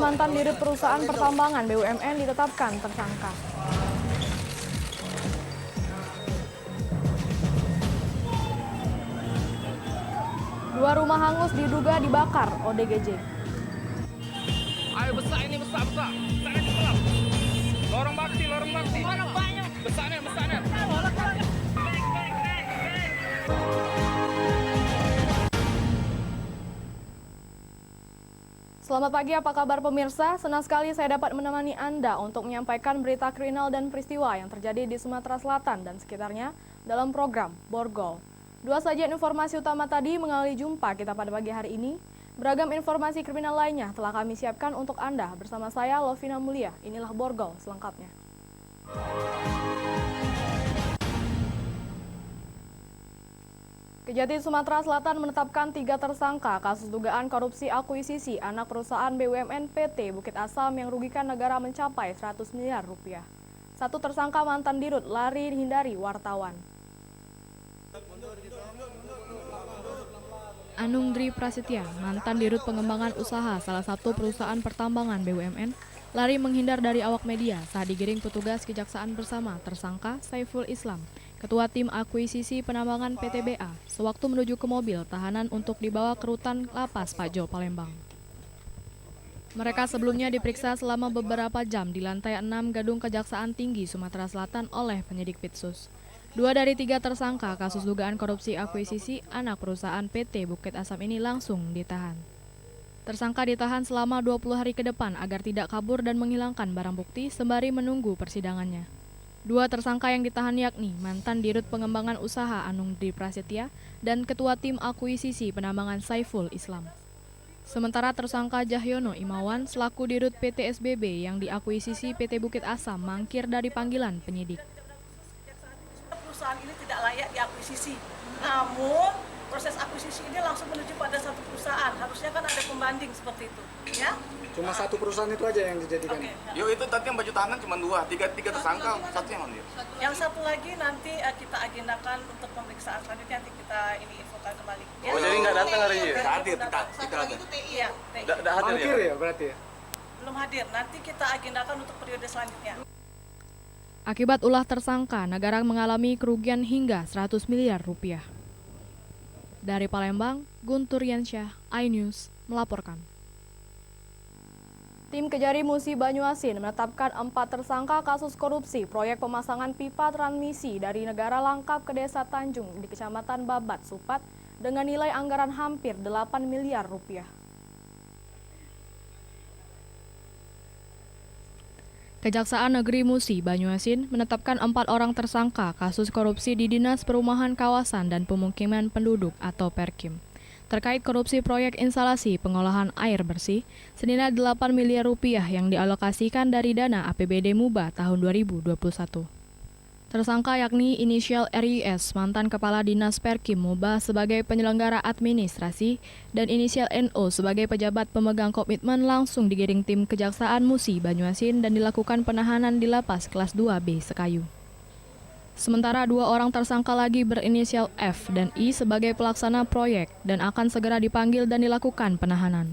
mantan dirut perusahaan pertambangan BUMN ditetapkan tersangka. Dua rumah hangus diduga dibakar ODGJ. Ayo besar ini besar. Besar ini pelan. Lorong bakti. Orang banyak. Besarnya. Selamat pagi, apa kabar pemirsa? Senang sekali saya dapat menemani Anda untuk menyampaikan berita kriminal dan peristiwa yang terjadi di Sumatera Selatan dan sekitarnya dalam program Borgol. Dua sajian informasi utama tadi mengawali jumpa kita pada pagi hari ini. Beragam informasi kriminal lainnya telah kami siapkan untuk Anda. Bersama saya, Lovina Mulia. Inilah Borgol selengkapnya. Kejati Sumatera Selatan menetapkan 3 tersangka kasus dugaan korupsi akuisisi anak perusahaan BUMN PT Bukit Asam yang rugikan negara mencapai 100 miliar rupiah. Satu tersangka mantan dirut lari hindari wartawan. Anung Dri Prasetya, mantan dirut pengembangan usaha salah satu perusahaan pertambangan BUMN, lari menghindar dari awak media saat digiring petugas kejaksaan bersama tersangka Saiful Islam, ketua tim akuisisi penambangan PTBA, sewaktu menuju ke mobil tahanan untuk dibawa ke rutan Lapas Pajo, Palembang. Mereka sebelumnya diperiksa selama beberapa jam di lantai 6 Gedung Kejaksaan Tinggi Sumatera Selatan oleh penyidik Pitsus. 2 dari 3 tersangka kasus dugaan korupsi akuisisi anak perusahaan PT Bukit Asam ini langsung ditahan. Tersangka ditahan selama 20 hari ke depan agar tidak kabur dan menghilangkan barang bukti sembari menunggu persidangannya. 2 tersangka yang ditahan yakni mantan dirut pengembangan usaha Anung Dri Prasetya dan ketua tim akuisisi penambangan Saiful Islam. Sementara tersangka Jahyono Imawan selaku dirut PT SBB yang diakuisisi PT Bukit Asam mangkir dari panggilan penyidik. Perusahaan ini tidak layak diakuisisi, namun proses akuisisi ini langsung menuju pada satu perusahaan. Harusnya kan ada pembanding seperti itu, ya? Cuma satu perusahaan itu aja yang dijadikan. Okay. Yo itu tadi yang baju tahanan cuma 2, 3 tersangka, satu yang mana? Yang satu lagi nanti kita agendakan untuk pemeriksaan selanjutnya, nanti kita ini infokan kembali. Ya? Oh, jadi nggak datang hari ini? Nggak hadir, kita ada. Iya, TI. Nggak hadir Mangkir ya? ya berarti ya? Belum hadir. Nanti kita agendakan untuk periode selanjutnya. Akibat ulah tersangka, negara mengalami kerugian hingga 100 miliar rupiah. Dari Palembang, Guntur Yansyah, iNews melaporkan. Tim Kejari Musi Banyuasin menetapkan 4 tersangka kasus korupsi proyek pemasangan pipa transmisi dari negara Langkap ke Desa Tanjung di Kecamatan Babat, Supat dengan nilai anggaran hampir 8 miliar rupiah. Kejaksaan Negeri Musi Banyuasin menetapkan 4 orang tersangka kasus korupsi di Dinas Perumahan Kawasan dan Pemukiman Penduduk atau Perkim terkait korupsi proyek instalasi pengolahan air bersih senilai 8 miliar rupiah yang dialokasikan dari dana APBD MUBA tahun 2021. Tersangka yakni inisial RIS, mantan Kepala Dinas Perkim MUBA sebagai penyelenggara administrasi, dan inisial NO sebagai pejabat pemegang komitmen langsung digiring tim Kejaksaan Musi Banyuasin dan dilakukan penahanan di Lapas Kelas 2B Sekayu. Sementara 2 orang tersangka lagi berinisial F dan I sebagai pelaksana proyek dan akan segera dipanggil dan dilakukan penahanan.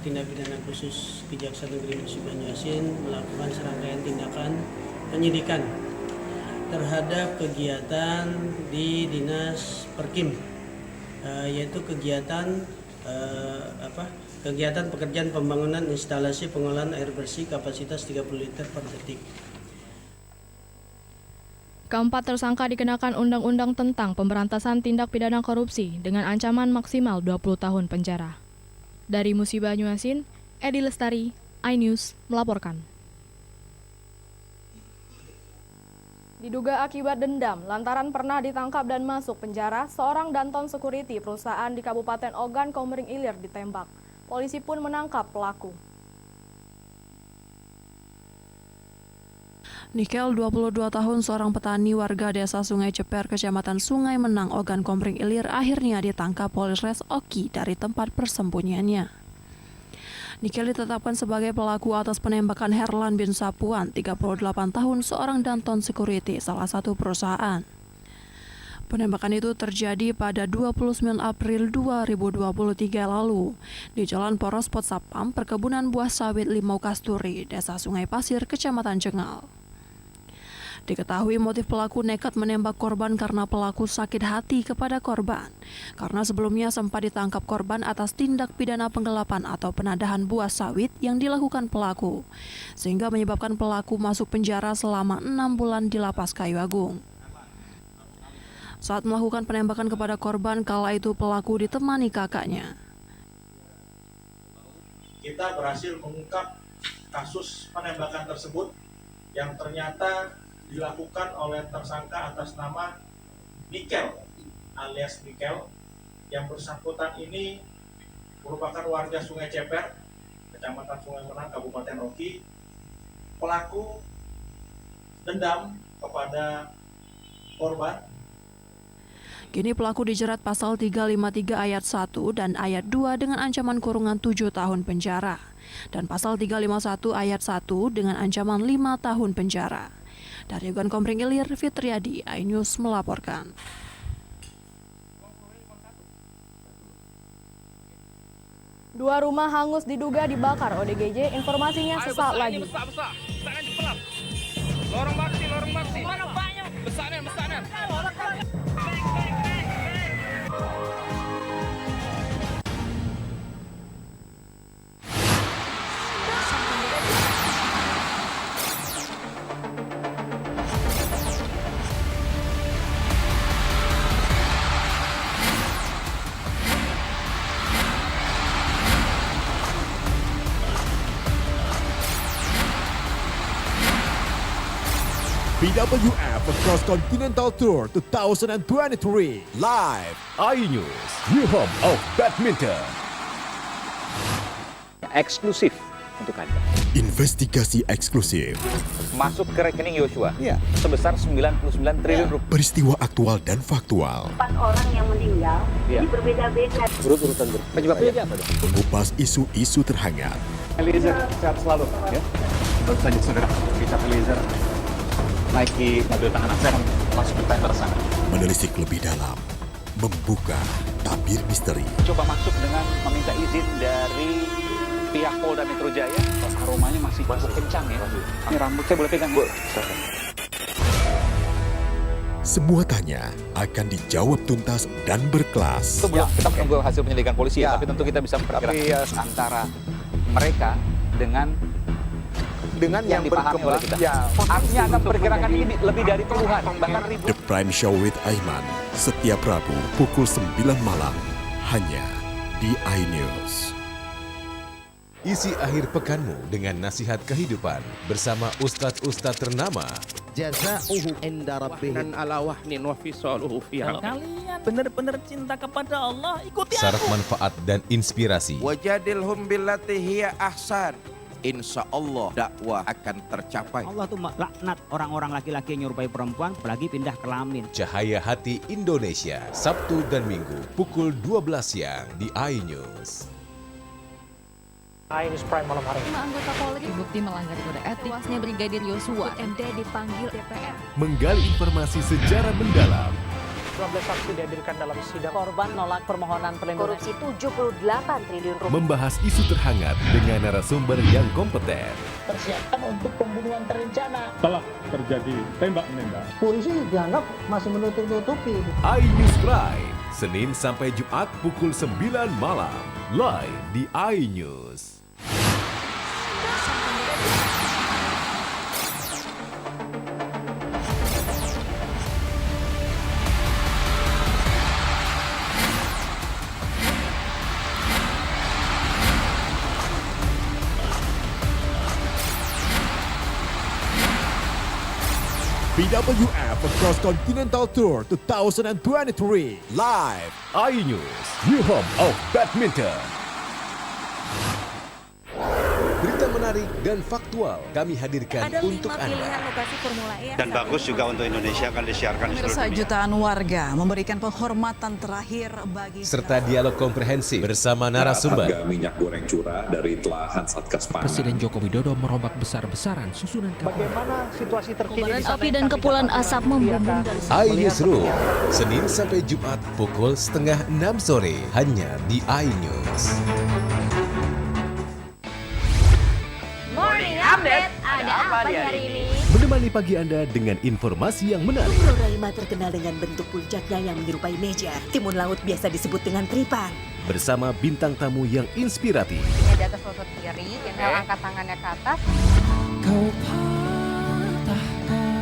Tindak pidana khusus Kejaksaan Negeri Musi Banyuasin melakukan serangkaian tindakan penyidikan terhadap kegiatan di Dinas Perkim, yaitu kegiatan pekerjaan pembangunan instalasi pengolahan air bersih kapasitas 30 liter per detik. Keempat tersangka dikenakan Undang-Undang tentang Pemberantasan Tindak Pidana Korupsi dengan ancaman maksimal 20 tahun penjara. Dari Musi Banyuasin, Edi Lestari, iNews melaporkan. Diduga akibat dendam, lantaran pernah ditangkap dan masuk penjara, seorang Danton Security perusahaan di Kabupaten Ogan Komering Ilir ditembak. Polisi pun menangkap pelaku. Nikel, 22 tahun, seorang petani warga desa Sungai Ceper, Kecamatan Sungai Menang, Ogan Komering Ilir, akhirnya ditangkap Polres Oki dari tempat persembunyiannya. Nikel ditetapkan sebagai pelaku atas penembakan Herlan bin Sapuan, 38 tahun, seorang Danton Security, salah satu perusahaan. Penembakan itu terjadi pada 29 April 2023 lalu di Jalan Poros Pot Sapam, Perkebunan Buah Sawit Limau Kasturi, Desa Sungai Pasir, Kecamatan Cengal. Diketahui motif pelaku nekat menembak korban karena pelaku sakit hati kepada korban. Karena sebelumnya sempat ditangkap korban atas tindak pidana penggelapan atau penadahan buah sawit yang dilakukan pelaku, sehingga menyebabkan pelaku masuk penjara selama 6 bulan di Lapas Kayu Agung. Saat melakukan penembakan kepada korban, kala itu pelaku ditemani kakaknya. Kita berhasil mengungkap kasus penembakan tersebut yang ternyata dilakukan oleh tersangka atas nama Nikel alias Nikel. Yang bersangkutan ini merupakan warga Sungai Ceper, Kecamatan Sungai Menang, Kabupaten Roki. Pelaku dendam kepada korban. Kini pelaku dijerat pasal 353 ayat 1 dan ayat 2 dengan ancaman kurungan 7 tahun penjara dan pasal 351 ayat 1 dengan ancaman 5 tahun penjara. Dari Ogan Komering Ilir, Fitriadi, iNews melaporkan. Dua rumah hangus diduga dibakar ODGJ, informasinya sesaat lagi. Besar. Besarnya cepelam. Lorong bakti. Mana banyak? Besarnya. BWF Across Continental Tour 2023 live iNews, your home of badminton. Eksklusif untuk Anda. Investigasi eksklusif. Masuk ke rekening Yosua sebesar 99 triliun rupiah. Peristiwa aktual dan faktual. 4 orang yang meninggal, ini berbeda-beda. Urut-urutan penyebabnya apa? Mengupas isu-isu terhangat. Eliezer, sehat selalu. Ya. Baru saja saudara, Richard Eliezer naiki mobil tahanan saya masuk ke tender sana. Menelisik lebih dalam, membuka tabir misteri. Coba masuk dengan meminta izin dari pihak Polda Metro Jaya. Aromanya masih cukup kencang ya. Ini rambut saya boleh pegang, Bu? Semua tanya akan dijawab tuntas dan berkelas. Itu belum, kita menunggu hasil penyelidikan polisi, tapi tentu kita bisa memperkirakan antara mereka dengan yang dipahami oleh kita. Artinya Anda memperkirakan ini lebih dari puluhan, bahkan ribuan. The Prime Show with Aiman, setiap Rabu pukul 9 malam, hanya di iNews. Isi akhir pekanmu dengan nasihat kehidupan bersama ustadz-ustadz ternama. Jaza'uhu inda rabbihim ala wahnin wa fisaluhu fiha. Kalian benar-benar cinta kepada Allah, ikuti Syarat manfaat dan inspirasi. Wajadilhum billati hiya ahsan. Insya Allah dakwah akan tercapai. Allah tuh laknat orang-orang laki-laki yang nyerupai perempuan, apalagi pindah kelamin. Cahaya Hati Indonesia, Sabtu dan Minggu pukul 12 siang di iNews. iNews Prime malam hari. 5 anggota Polri terbukti melanggar kode etik. Tewasnya Brigadir Yosua, MD dipanggil DPR. Menggali informasi sejarah mendalam. 12 saksi dihadirkan dalam sidang. Korban nolak permohonan perlindungan. Korupsi 78 triliun rupiah. Membahas isu terhangat dengan narasumber yang kompeten. Persiapan untuk pembunuhan terencana. Telah terjadi tembak-menembak. Polisi dianggap masih menutup-nutupi. iNews Prime, Senin sampai Jumat pukul 9 malam. Live di iNews. BWF Across Continental Tour 2023 live iNews, your home of badminton. berita menarik dan faktual kami hadirkan Ada untuk 5 Anda. pilihan lokasi Formula E. Dan bagus juga untuk Indonesia akan disiarkan di seluruh dunia. Jutaan warga memberikan penghormatan terakhir bagi Serta dialog komprehensif bersama narasumber. Harga minyak goreng curah dari telahan Satgas Pangan. Presiden Joko Widodo merombak besar-besaran susunan kapal. Bagaimana situasi terkini? Kobaran api dan kepulan asap membumbung dari iNewsroom, Senin sampai Jumat pukul 5:30 sore hanya di iNews. Morning Update, ada apa di hari ini? Menemani pagi Anda dengan informasi yang menarik. Floraima terkenal dengan bentuk puncaknya yang menyerupai meja. Timun laut biasa disebut dengan tripan. Bersama bintang tamu yang inspiratif. Di atas lutut kiri, inhale angkat tangannya ke atas.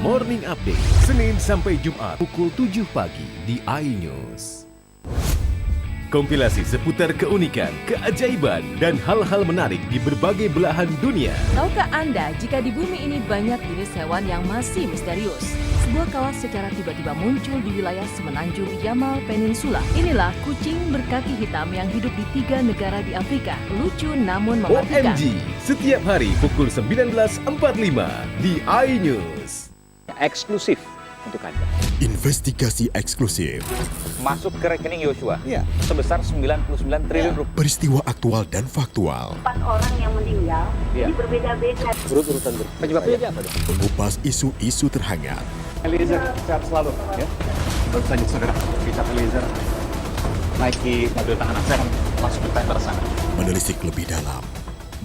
Morning Update, Senin sampai Jumat pukul 7 pagi di iNews. Kompilasi seputar keunikan, keajaiban, dan hal-hal menarik di berbagai belahan dunia. Tahukah Anda jika di bumi ini banyak jenis hewan yang masih misterius? Sebuah kawas secara tiba-tiba muncul di wilayah semenanjung Yamal Peninsula. Inilah kucing berkaki hitam yang hidup di 3 negara di Afrika. Lucu namun mematikan. OMG, setiap hari pukul 19.45 di iNews. Eksklusif untuk Anda. Investigasi eksklusif. Masuk ke rekening Yosua sebesar 99 triliun rupiah. Peristiwa aktual dan faktual. 4 orang yang meninggal, ini berbeda-beda. Urutan penyebabnya apa dong? Mengupas isu-isu terhangat. Eliezer, sehat selalu ya. Baru saja saudara, Richard Eliezer naiki mobil tahanan. Saya akan masuk ke tender sana. Menelisik lebih dalam.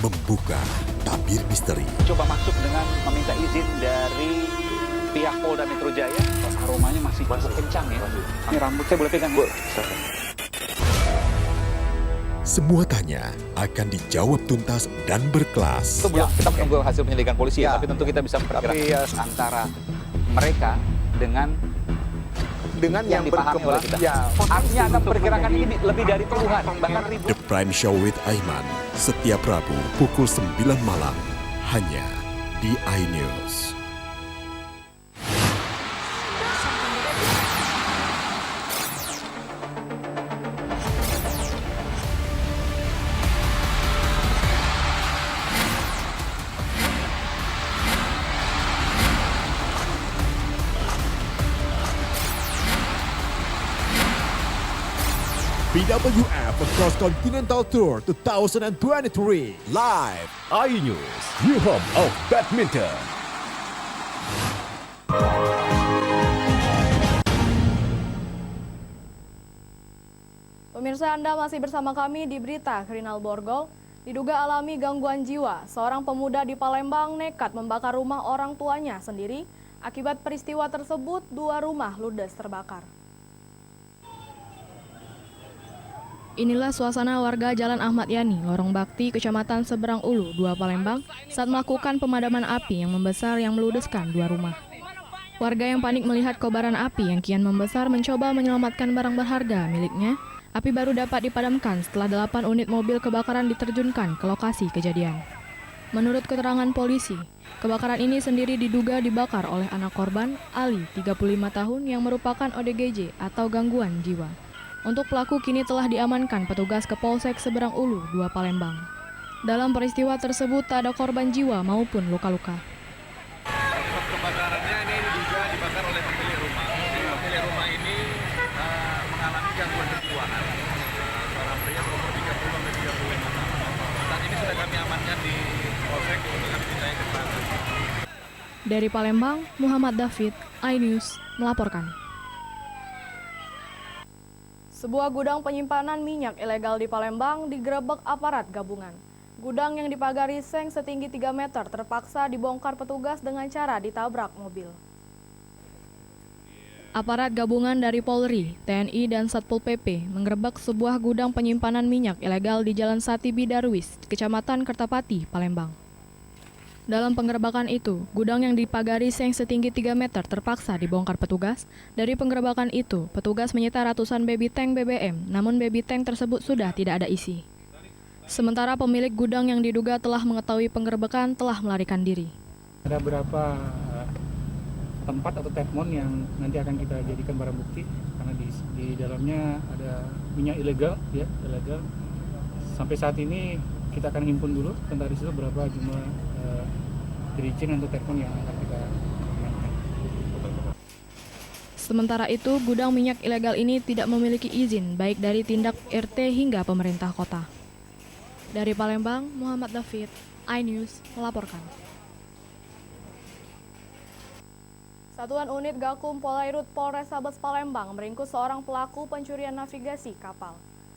Membuka tabir misteri. Coba masuk dengan meminta izin dari pihak Polda Metro Jaya. Aromanya masih cukup kencang ya. Ini rambut saya boleh pegang, Bu? Semua tanya akan dijawab tuntas dan berkelas. Kita menunggu hasil penyelidikan polisi ya, tapi tentu kita bisa memperkirakan antara mereka dengan yang dipahami oleh kita. Artinya Anda memperkirakan ini lebih dari puluhan, bahkan ribu. The Prime Show with Aiman, setiap Rabu pukul 9 malam, hanya di iNews. BWF Cross Continental Tour 2023 live iNews, New Home of Badminton. Pemirsa, Anda masih bersama kami di berita Kriminal Borgol. Diduga alami gangguan jiwa, seorang pemuda di Palembang nekat membakar rumah orang tuanya sendiri. Akibat peristiwa tersebut, 2 rumah ludes terbakar. Inilah suasana warga Jalan Ahmad Yani, Lorong Bakti, Kecamatan Seberang Ulu, 2 Palembang, saat melakukan pemadaman api yang membesar yang meludeskan 2 rumah. Warga yang panik melihat kobaran api yang kian membesar mencoba menyelamatkan barang berharga miliknya. Api baru dapat dipadamkan setelah 8 unit mobil kebakaran diterjunkan ke lokasi kejadian. Menurut keterangan polisi, kebakaran ini sendiri diduga dibakar oleh anak korban, Ali, 35 tahun, yang merupakan ODGJ atau gangguan jiwa. Untuk pelaku kini telah diamankan petugas ke Polsek Seberang Ulu, 2 Palembang. Dalam peristiwa tersebut tak ada korban jiwa maupun luka-luka. Kebakarannya ini diduga dibakar oleh pemilik rumah. Pemilik rumah ini mengalami gangguan keuangan. Seorang pria berumur 30-35 tahun. Saat ini sudah kami amankan di Polsek untuk kami dimintai keterangan. Dari Palembang, Muhammad David, iNews melaporkan. Sebuah gudang penyimpanan minyak ilegal di Palembang digerebek aparat gabungan. Gudang yang dipagari seng setinggi 3 meter terpaksa dibongkar petugas dengan cara ditabrak mobil. Aparat gabungan dari Polri, TNI, dan Satpol PP menggerebek sebuah gudang penyimpanan minyak ilegal di Jalan Satibi Darwis, Kecamatan Kertapati, Palembang. Dalam penggerebekan itu, gudang yang dipagari seng setinggi 3 meter terpaksa dibongkar petugas. Dari penggerebekan itu, petugas menyita ratusan baby tank BBM, namun baby tank tersebut sudah tidak ada isi. Sementara pemilik gudang yang diduga telah mengetahui penggerebekan telah melarikan diri. Ada beberapa tempat atau tepmon yang nanti akan kita jadikan barang bukti karena di dalamnya ada minyak ilegal, ya, ilegal. Sampai saat ini kita akan himpun dulu tentang di situ berapa jumlah bridging untuk telepon yang akan kita mainkan. Sementara itu, gudang minyak ilegal ini tidak memiliki izin baik dari tindak RT hingga pemerintah kota. Dari Palembang, Muhammad David, iNews melaporkan. Satuan Unit Gakum Polairut Polrestabes Palembang meringkus seorang pelaku pencurian navigasi kapal.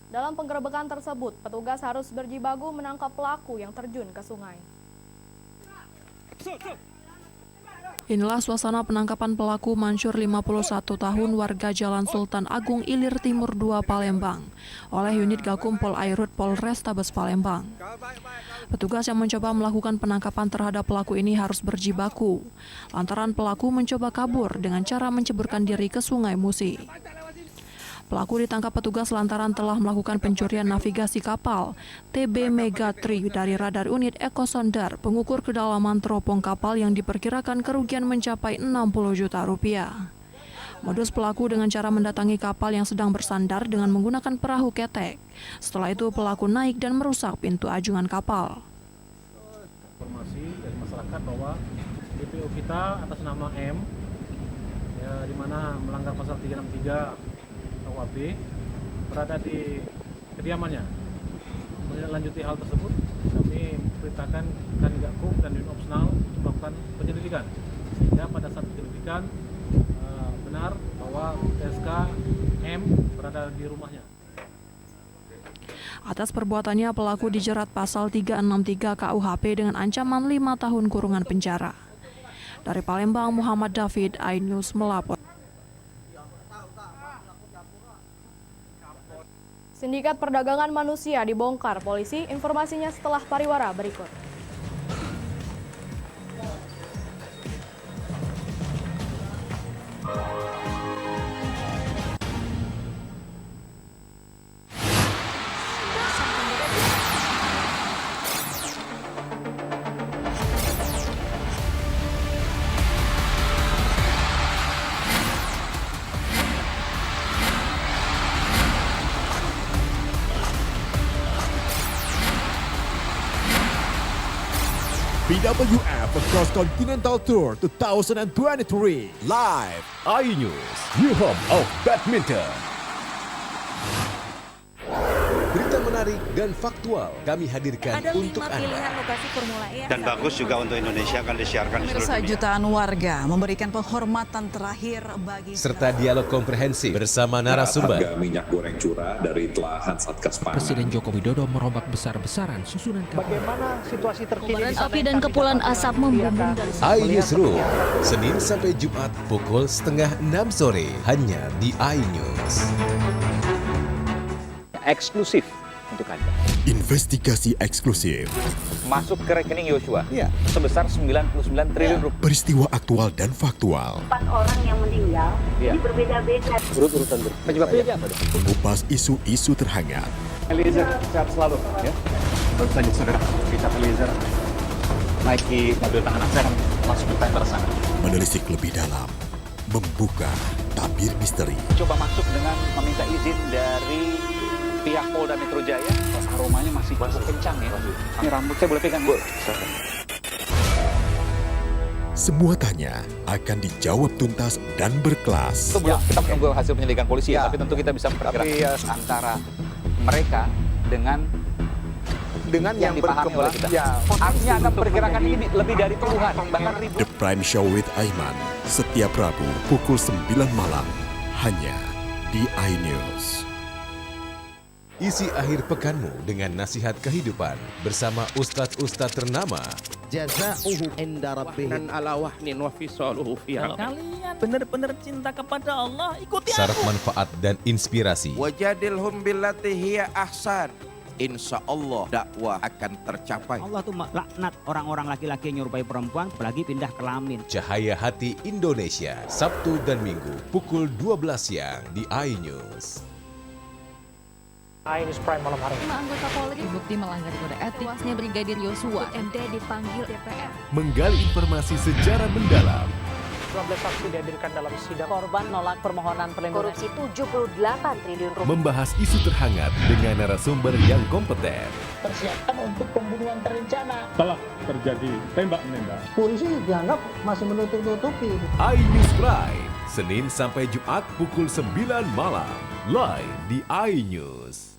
Dalam penggerebekan tersebut, petugas harus berjibaku menangkap pelaku yang terjun ke sungai. Inilah suasana penangkapan pelaku Mansur 51 tahun warga Jalan Sultan Agung Ilir Timur 2 Palembang oleh unit Gakum Polairut Polrestabes Palembang. Petugas yang mencoba melakukan penangkapan terhadap pelaku ini harus berjibaku lantaran pelaku mencoba kabur dengan cara menceburkan diri ke Sungai Musi. Pelaku ditangkap petugas lantaran telah melakukan pencurian navigasi kapal TB Mega 3 dari radar unit Ekosonder pengukur kedalaman teropong kapal yang diperkirakan kerugian mencapai 60 juta rupiah. Modus pelaku dengan cara mendatangi kapal yang sedang bersandar dengan menggunakan perahu ketek. Setelah itu pelaku naik dan merusak pintu ajungan kapal. Informasi dari masyarakat bahwa DPO kita atas nama M, ya, di mana melanggar pasal 363 KUHP berada di kediamannya. Menindaklanjuti hal tersebut, kami perintahkan Kangakum dan Unit Opsional melakukan penyelidikan. Sehingga pada saat penyelidikan benar bahwa SK M berada di rumahnya. Atas perbuatannya pelaku dijerat pasal 363 KUHP dengan ancaman 5 tahun kurungan penjara. Dari Palembang, Muhammad David, iNews melapor. Sindikat perdagangan manusia dibongkar polisi, informasinya setelah pariwara berikut. BWF Cross Continental Tour 2023 live iNews, New Home of Badminton. Berita menarik dan faktual kami hadirkan untuk Anda. Lokasi Formula E Dan bagus juga untuk Indonesia akan disiarkan di seluruh pemirsa dunia. jutaan warga memberikan penghormatan terakhir bagi Serta dialog komprehensif bersama narasumber. Harga minyak goreng curah dari telahan Satgas Pangan. Presiden Joko Widodo merombak besar-besaran susunan kapal. Bagaimana situasi terkini Kobaran api dan kepulan asap membumbung dari iNewsroom, Senin sampai Jumat pukul 5:30 sore hanya di iNews. Eksklusif untuk Anda. Investigasi eksklusif. Masuk ke rekening Yosua sebesar 99 triliun rupiah. Peristiwa aktual dan faktual. 4 orang yang meninggal, ini berbeda-beda. Urut-urutan penyebabnya apa dong? Mengupas isu-isu terhangat. Eliezer, sehat selalu ya. Baru saja saudara, Richard Eliezer naiki mobil tahanan, saya akan langsung ke tender sana. Menelisik lebih dalam. Membuka tabir misteri. Coba masuk dengan meminta izin dari pihak Polda Metro Jaya. Aromanya masih kencang ya. Ini rambut saya boleh pegang, Bu? Semua tanya akan dijawab tuntas dan berkelas. Kita menunggu hasil penyelidikan polisi ya, tapi tentu kita bisa memperkirakan antara mereka dengan yang dipahami oleh kita. Artinya akan perkirakan ini lebih dari puluhan, bahkan ribuan. The Prime Show with Aiman, setiap Rabu pukul 9 malam, hanya di iNews. Isi akhir pekanmu dengan nasihat kehidupan bersama ustadz-ustadz ternama. Jazauhu inda rabbihim ala wahnin wa fisaluhu fi. Kalian benar-benar cinta kepada Allah, ikuti Syarat aku. manfaat dan inspirasi. Wajadilhum billati hiya ahsan. Insya Allah dakwah akan tercapai. Allah tuh laknat orang-orang laki-laki yang nyerupai perempuan apalagi pindah kelamin. Cahaya Hati Indonesia, Sabtu dan Minggu pukul 12 siang di iNews. iNews Prime malam hari. 5 anggota Polri terbukti melanggar kode etik. Tewasnya Brigadir Yosua, MD dipanggil DPR. Menggali informasi sejarah mendalam. 19 saksi dihadirkan dalam sidang. Korban nolak permohonan perlindungan. Korupsi 78 triliun rupiah. Membahas isu terhangat dengan narasumber yang kompeten. Persiapan untuk pembunuhan terencana. Telah terjadi tembak-menembak. Polisi dianggap masih menutup-nutupi. iNews Prime, Senin sampai Jumat pukul 9 malam. Live di iNews.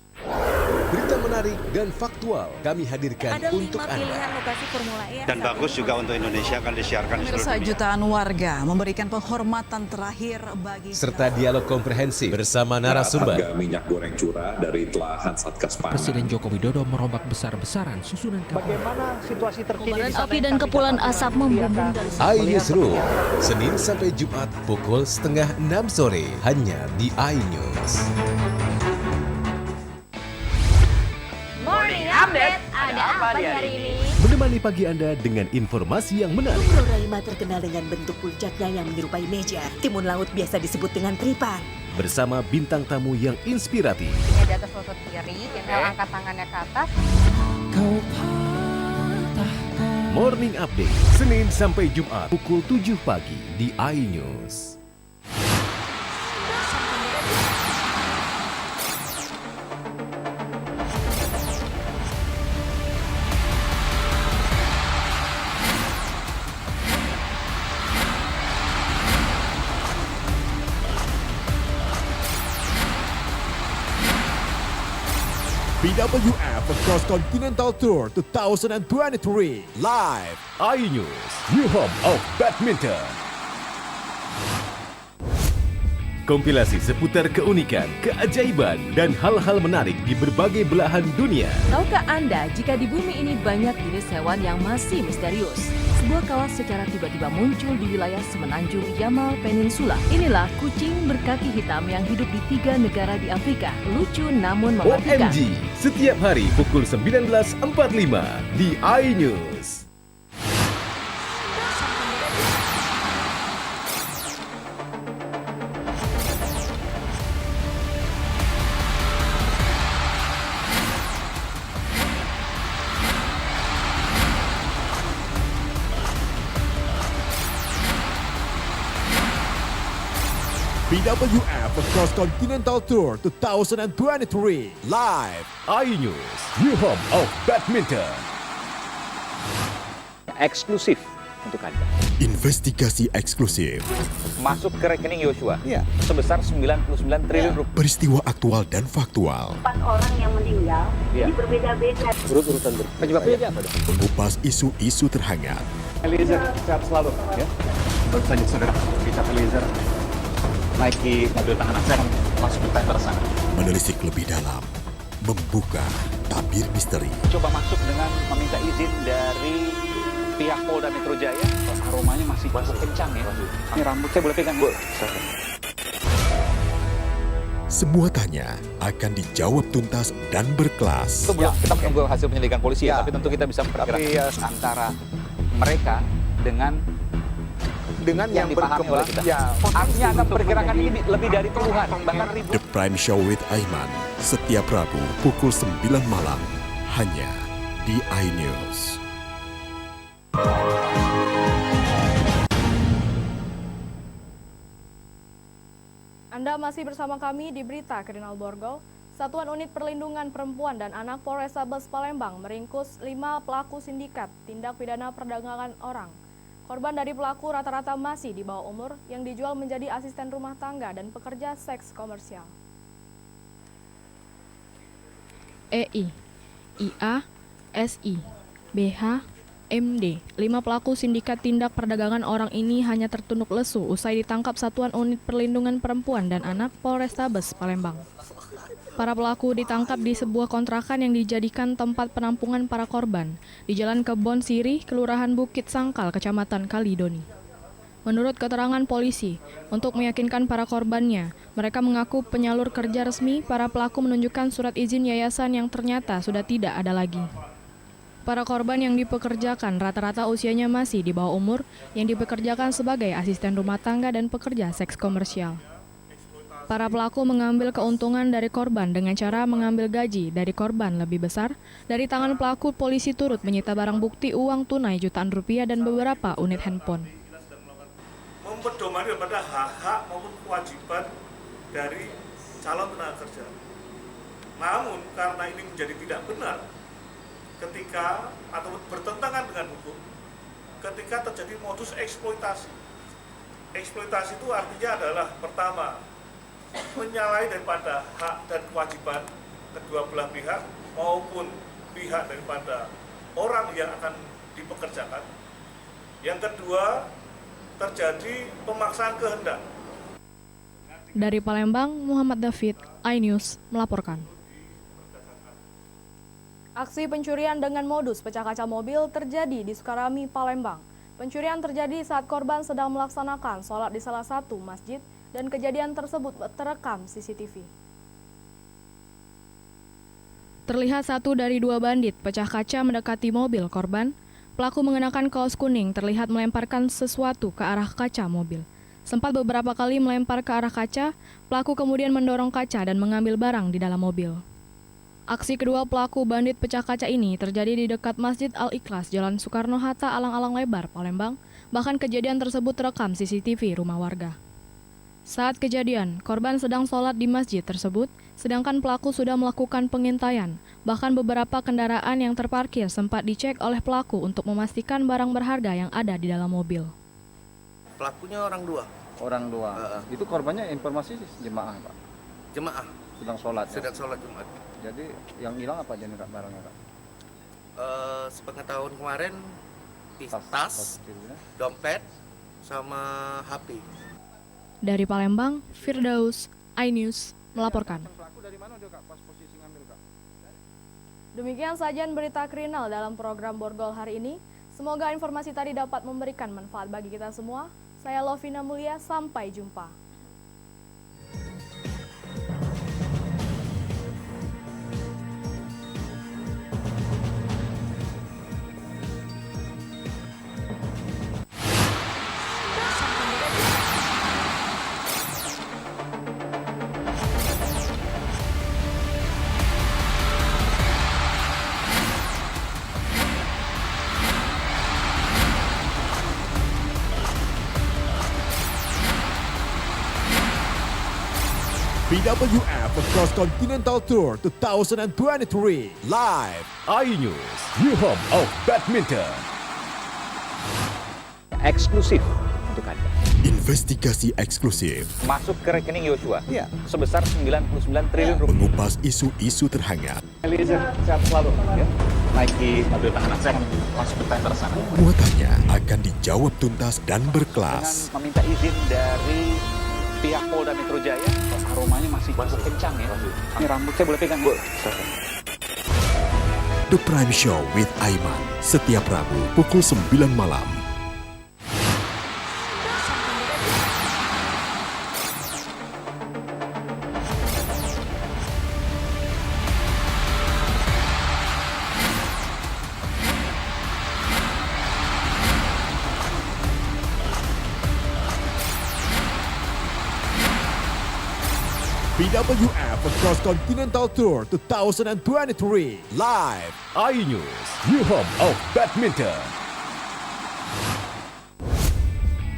Berita menarik dan faktual kami hadirkan untuk Anda. Pilihan lokasi Formula E. Dan bagus juga untuk Indonesia akan disiarkan di seluruh Pemirsa, dunia. jutaan warga memberikan penghormatan terakhir bagi Serta dialog komprehensif bersama narasumber. Harga minyak goreng curah dari telahan Satgas Pangan. Presiden Joko Widodo merombak besar-besaran susunan kabinet. Bagaimana situasi terkini di Api dan kepulan asap membumbung dari iNewsroom, Senin sampai Jumat pukul 5:30 sore hanya di iNews. Morning Update. Ada apa di hari ini? Menemani pagi Anda dengan informasi yang menarik. Roraima terkenal dengan bentuk puncaknya yang menyerupai meja. Timun laut biasa disebut dengan tripang. Bersama bintang tamu yang inspiratif. Ini di atas lutut kiri, inhale angkat tangannya ke atas. Morning Update, Senin sampai Jumat pukul 7 pagi di iNews. BWF Cross Continental Tour 2023 live iNews, new home of badminton. Kompilasi seputar keunikan, keajaiban, dan hal-hal menarik di berbagai belahan dunia. Tahukah Anda jika di bumi ini banyak jenis hewan yang masih misterius? Sebuah kawas secara tiba-tiba muncul di wilayah semenanjung Yamal Peninsula. Inilah kucing berkaki hitam yang hidup di 3 negara di Afrika. Lucu namun mematikan. OMG, setiap hari pukul 19.45 di iNews. BWF Cross Continental Tour 2023 live iNews, new home of badminton. Eksklusif untuk Anda. investigasi eksklusif Masuk ke rekening Yosua sebesar 99 triliun rupiah. peristiwa aktual dan faktual 4 orang yang meninggal, ini berbeda-beda. Urut-urutan penyebabnya apa? mengupas isu-isu terhangat Eliezer, sehat selalu ya. Baru saja saudara, Richard Eliezer naiki mobil tahanan saya masuk ke tender sana. menelisik lebih dalam membuka tabir misteri Coba masuk dengan meminta izin dari pihak Polda Metro Jaya. Aromanya masih kencang ya. Ini rambut saya boleh pegang? Boleh. semua tanya akan dijawab tuntas dan berkelas Kita menunggu hasil penyelidikan polisi ya, tapi tentu kita bisa memperkirakan antara mereka dengan yang dipahami oleh kita. Artinya akan perkirakan ini lebih dari puluhan, bahkan ribu. The Prime Show with Aiman setiap Rabu pukul 9 malam hanya di iNews. Anda masih bersama kami di Berita Kriminal Borgol. Satuan Unit Perlindungan Perempuan dan Anak Polrestabes Palembang meringkus 5 pelaku sindikat tindak pidana perdagangan orang. Korban dari pelaku rata-rata masih di bawah umur yang dijual menjadi asisten rumah tangga dan pekerja seks komersial. EI, IA, SI, BH, MD. 5 pelaku sindikat tindak perdagangan orang ini hanya tertunduk lesu usai ditangkap Satuan Unit Perlindungan Perempuan dan Anak Polrestabes Palembang. Para pelaku ditangkap di sebuah kontrakan yang dijadikan tempat penampungan para korban di Jalan Kebon Sirih, Kelurahan Bukit Sangkal, Kecamatan Kalidoni. Menurut keterangan polisi, untuk meyakinkan para korbannya, mereka mengaku penyalur kerja resmi, para pelaku menunjukkan surat izin yayasan yang ternyata sudah tidak ada lagi. Para korban yang dipekerjakan rata-rata usianya masih di bawah umur, yang dipekerjakan sebagai asisten rumah tangga dan pekerja seks komersial. Para pelaku mengambil keuntungan dari korban dengan cara mengambil gaji dari korban lebih besar. Dari tangan pelaku, polisi turut menyita barang bukti uang tunai jutaan rupiah dan beberapa unit handphone. membebani daripada hak-hak maupun kewajiban dari calon tenaga kerja. Namun karena ini menjadi tidak benar ketika atau bertentangan dengan hukum ketika terjadi modus eksploitasi. Eksploitasi itu artinya adalah pertama, menyalahi daripada hak dan kewajiban kedua belah pihak maupun pihak daripada orang yang akan dipekerjakan. Yang kedua, terjadi pemaksaan kehendak. Dari Palembang, Muhammad David, iNews melaporkan. Aksi pencurian dengan modus pecah kaca mobil terjadi di Sukarami, Palembang. Pencurian terjadi saat korban sedang melaksanakan sholat di salah satu masjid dan kejadian tersebut terekam CCTV. Terlihat satu dari dua bandit pecah kaca mendekati mobil korban. Pelaku mengenakan kaos kuning terlihat melemparkan sesuatu ke arah kaca mobil. Sempat beberapa kali melempar ke arah kaca, pelaku kemudian mendorong kaca dan mengambil barang di dalam mobil. Aksi kedua pelaku bandit pecah kaca ini terjadi di dekat Masjid Al-Ikhlas, Jalan Soekarno-Hatta, Alang-Alang Lebar, Palembang. Bahkan kejadian tersebut terekam CCTV rumah warga. Saat kejadian, korban sedang sholat di masjid tersebut, sedangkan pelaku sudah melakukan pengintaian. Bahkan beberapa kendaraan yang terparkir sempat dicek oleh pelaku untuk memastikan barang berharga yang ada di dalam mobil. Pelakunya orang dua. Orang dua. Itu korbannya informasi jemaah, Pak? Jemaah. Sedang sholat. Sedang sholat Jumat. Jadi yang hilang apa aja nih Kak, barangnya Kak? Sepengetahuan kemarin tas, dompet, sama HP. Dari Palembang, Firdaus, iNews melaporkan. Demikian sajian berita kriminal dalam program Borgol hari ini. Semoga informasi tadi dapat memberikan manfaat bagi kita semua. Saya Lovina Mulia, sampai jumpa. BWF Cross Continental Tour 2023 live iNews, New Home of Badminton. Eksklusif untuk Anda. Investigasi eksklusif Masuk ke rekening Yosua sebesar 99 triliun rupiah. mengupas isu-isu terhangat. Eliezer, sehat selalu ya. Naiki mobil tahanan, saya akan langsung ke tender sana. Muatannya akan dijawab tuntas dan berkelas. Dengan meminta izin dari pihak Polda Metro Jaya, aromanya masih cukup kencang ya. Ini rambut saya boleh pegang? The Prime Show with Aiman, setiap Rabu pukul 9 malam. BWF Cross Continental Tour 2023 live iNews, New Home of Badminton.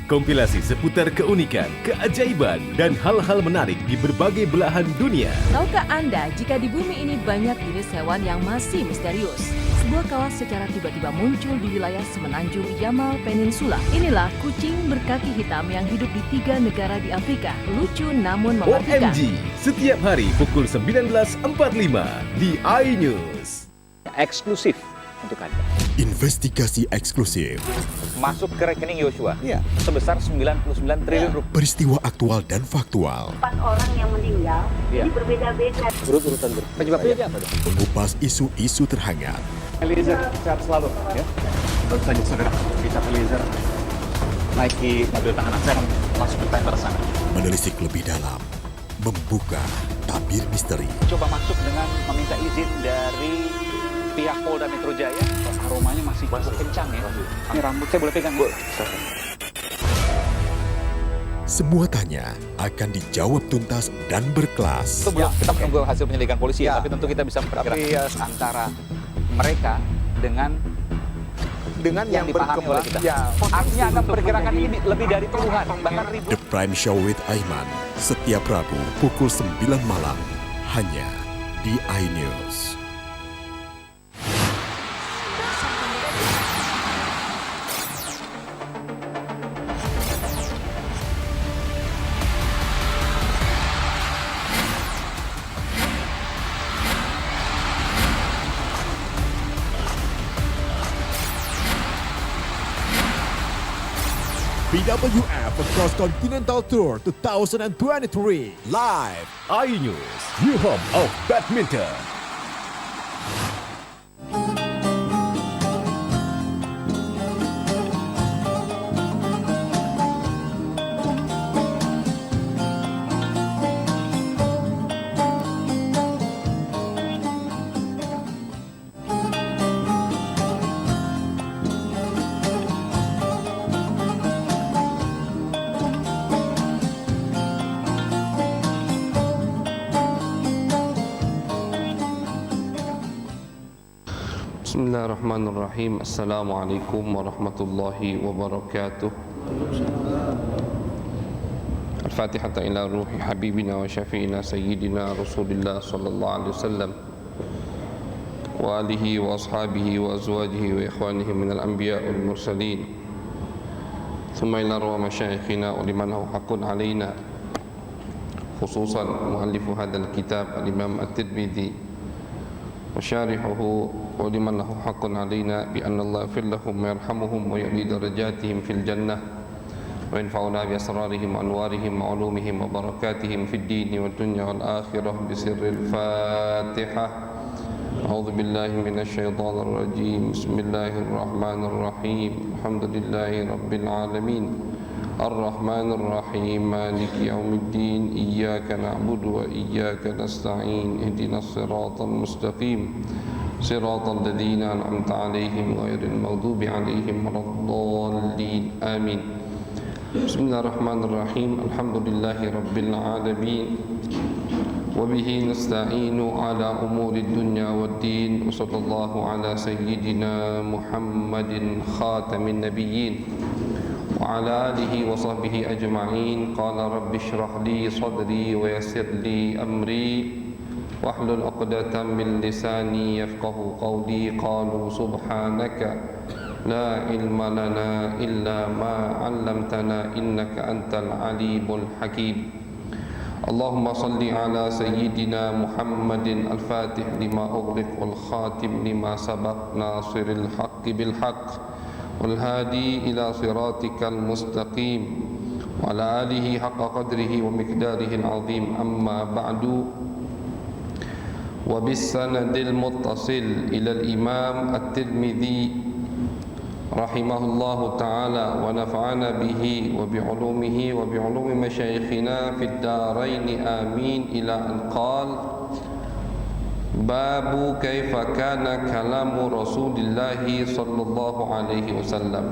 Kompilasi seputar keunikan, keajaiban, dan hal-hal menarik di berbagai belahan dunia. Tahukah Anda jika di bumi ini banyak jenis hewan yang masih misterius? Sebuah kawas secara tiba-tiba muncul di wilayah semenanjung Yamal Peninsula. Inilah kucing berkaki hitam yang hidup di 3 negara di Afrika. Lucu namun mematikan. OMG, setiap hari pukul 19.45 di iNews. Eksklusif untuk Anda. Investigasi eksklusif Masuk ke rekening Yosua sebesar 99 triliun rupiah. peristiwa aktual dan faktual. 4 orang yang meninggal, ini berbeda-beda. Urut-urutan penyebabnya apa? Mengupas isu-isu terhangat. Eliezer, sehat selalu ya. Baru saja saudara, Richard Eliezer naiki mobil tahanan, saya akan langsung ke tender sana. Menelisik lebih dalam, membuka tabir misteri. Coba masuk dengan meminta izin dari pihak Polda Metro Jaya, aromanya masih cukup kencang ya. Ini rambut saya boleh pegang? Semua tanya akan dijawab tuntas dan berkelas. Sebelum kita menunggu hasil penyelidikan polisi, tapi tentu kita bisa memperkirakan antara mereka dengan yang dipahami oleh kita. Artinya Anda memperkirakan ini lebih dari puluhan, bahkan ribuan. The Prime Show with Aiman, setiap Rabu pukul 9 malam, hanya di iNews. BWF Cross Continental Tour 2023 live iNews, new home of badminton. Bismillahirrahmanirrahim. Assalamualaikum warahmatullahi wabarakatuh. Al-Fatihah ila ruhi habibina wa syafi'ina sayyidina Rasulillah sallallahu alaihi wasallam wa alihi wa ashabihi wa azwajihi wa ikhwanihi minal anbiya wal mursalin. Thumma ila ruhi masyayikhina wa liman lahu haqqun alaina, khususan muallifu hadzal kitab al-Imam At-Tirmidzi وشارحه ولمن له حق علينا بأن الله يغفر لهم ويرحمهم ويعلي درجاتهم في الجنة وينفعنا بأسرارهم وأنوارهم وعلومهم وبركاتهم في الدين والدنيا والآخرة بسر الفاتحة. أعوذ بالله من الشيطان الرجيم. بسم الله الرحمن الرحيم. الحمد لله رب العالمين الرحمن الرحيم مالك يوم الدين إياك نعبد وإياك نستعين اهدنا الصراط المستقيم صراط الذين أنعمت عليهم غير المغضوب عليهم ولا الضالين آمين. بسم الله الرحمن الرحيم. الحمد لله رب العالمين وبه نستعين على أمور الدنيا والدين وصلى الله على سيدنا محمد خاتم النبيين وعلى آله وصحبه أجمعين. قال رب اشرح لي صدري ويسر لي أمري واحلل عقدة من لساني يفقه قولي. قالوا سبحانك لا علم لنا إلا ما علمتنا إنك أنت العليم الحكيم. اللهم صل على سيدنا محمد الفاتح لما أغلق والخاتم لما سبق ناصر الحق بالحق والهادي إلى صراطك المستقيم وعلى آله حق قدره ومقداره العظيم. أما بعد، وبالسند المتصل إلى الإمام الترمذي رحمه الله تعالى ونفعنا به وبعلومه وبعلوم مشايخنا في الدارين آمين، إلى أن قال: باب كيف كان كلام رسول الله صلى الله عليه وسلم.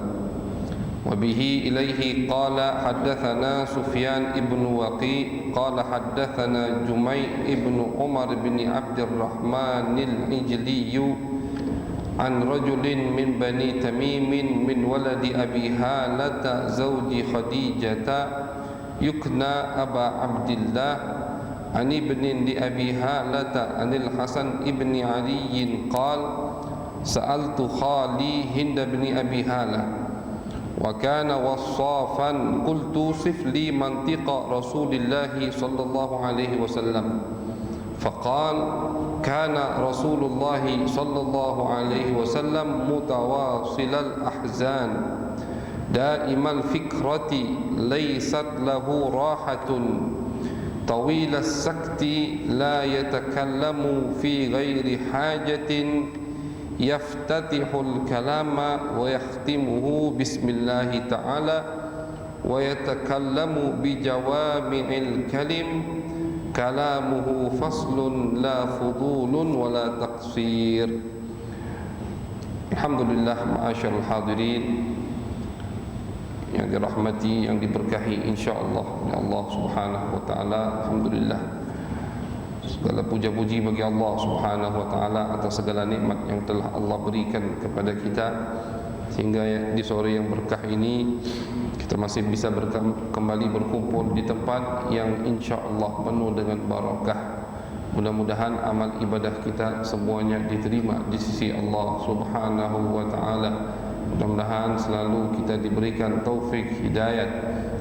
وبه إليه قال: حدثنا سفيان بن وقيع قال حدثنا جميع بن عمر بن عبد الرحمن العجلي عن رجل من بني تميم من ولد أبي هالة زوج خديجة يكنى أبا عبد الله عن ابن لأبي هالة عن الحسن ابن علي قال: سألت خالي هند بن أبي هالة وكان وصافا، قلت: صف لي منطق رسول الله صلى الله عليه وسلم. فقال: كان رسول الله صلى الله عليه وسلم متواصل الأحزان دائم الفكرة ليست له راحة طويل السكت لا يتكلم في غير حاجة يفتتح الكلام ويختمه بسم الله تعالى ويتكلم بجوامع الكلم كلامه فصل لا فضول ولا تقصير. Alhamdulillah, ma'asyarul hadirin yang dirahmati, yang diberkahi insyaallah oleh Allah Subhanahu wa taala. Alhamdulillah, segala puja-puji bagi Allah Subhanahu wa taala atas segala nikmat yang telah Allah berikan kepada kita. sehingga di sore yang berkah ini kita masih bisa kembali berkumpul di tempat yang insya Allah penuh dengan barakah. Mudah-mudahan amal ibadah kita semuanya diterima di sisi Allah Subhanahu wa ta'ala. Mudah-mudahan selalu kita diberikan taufik, hidayat,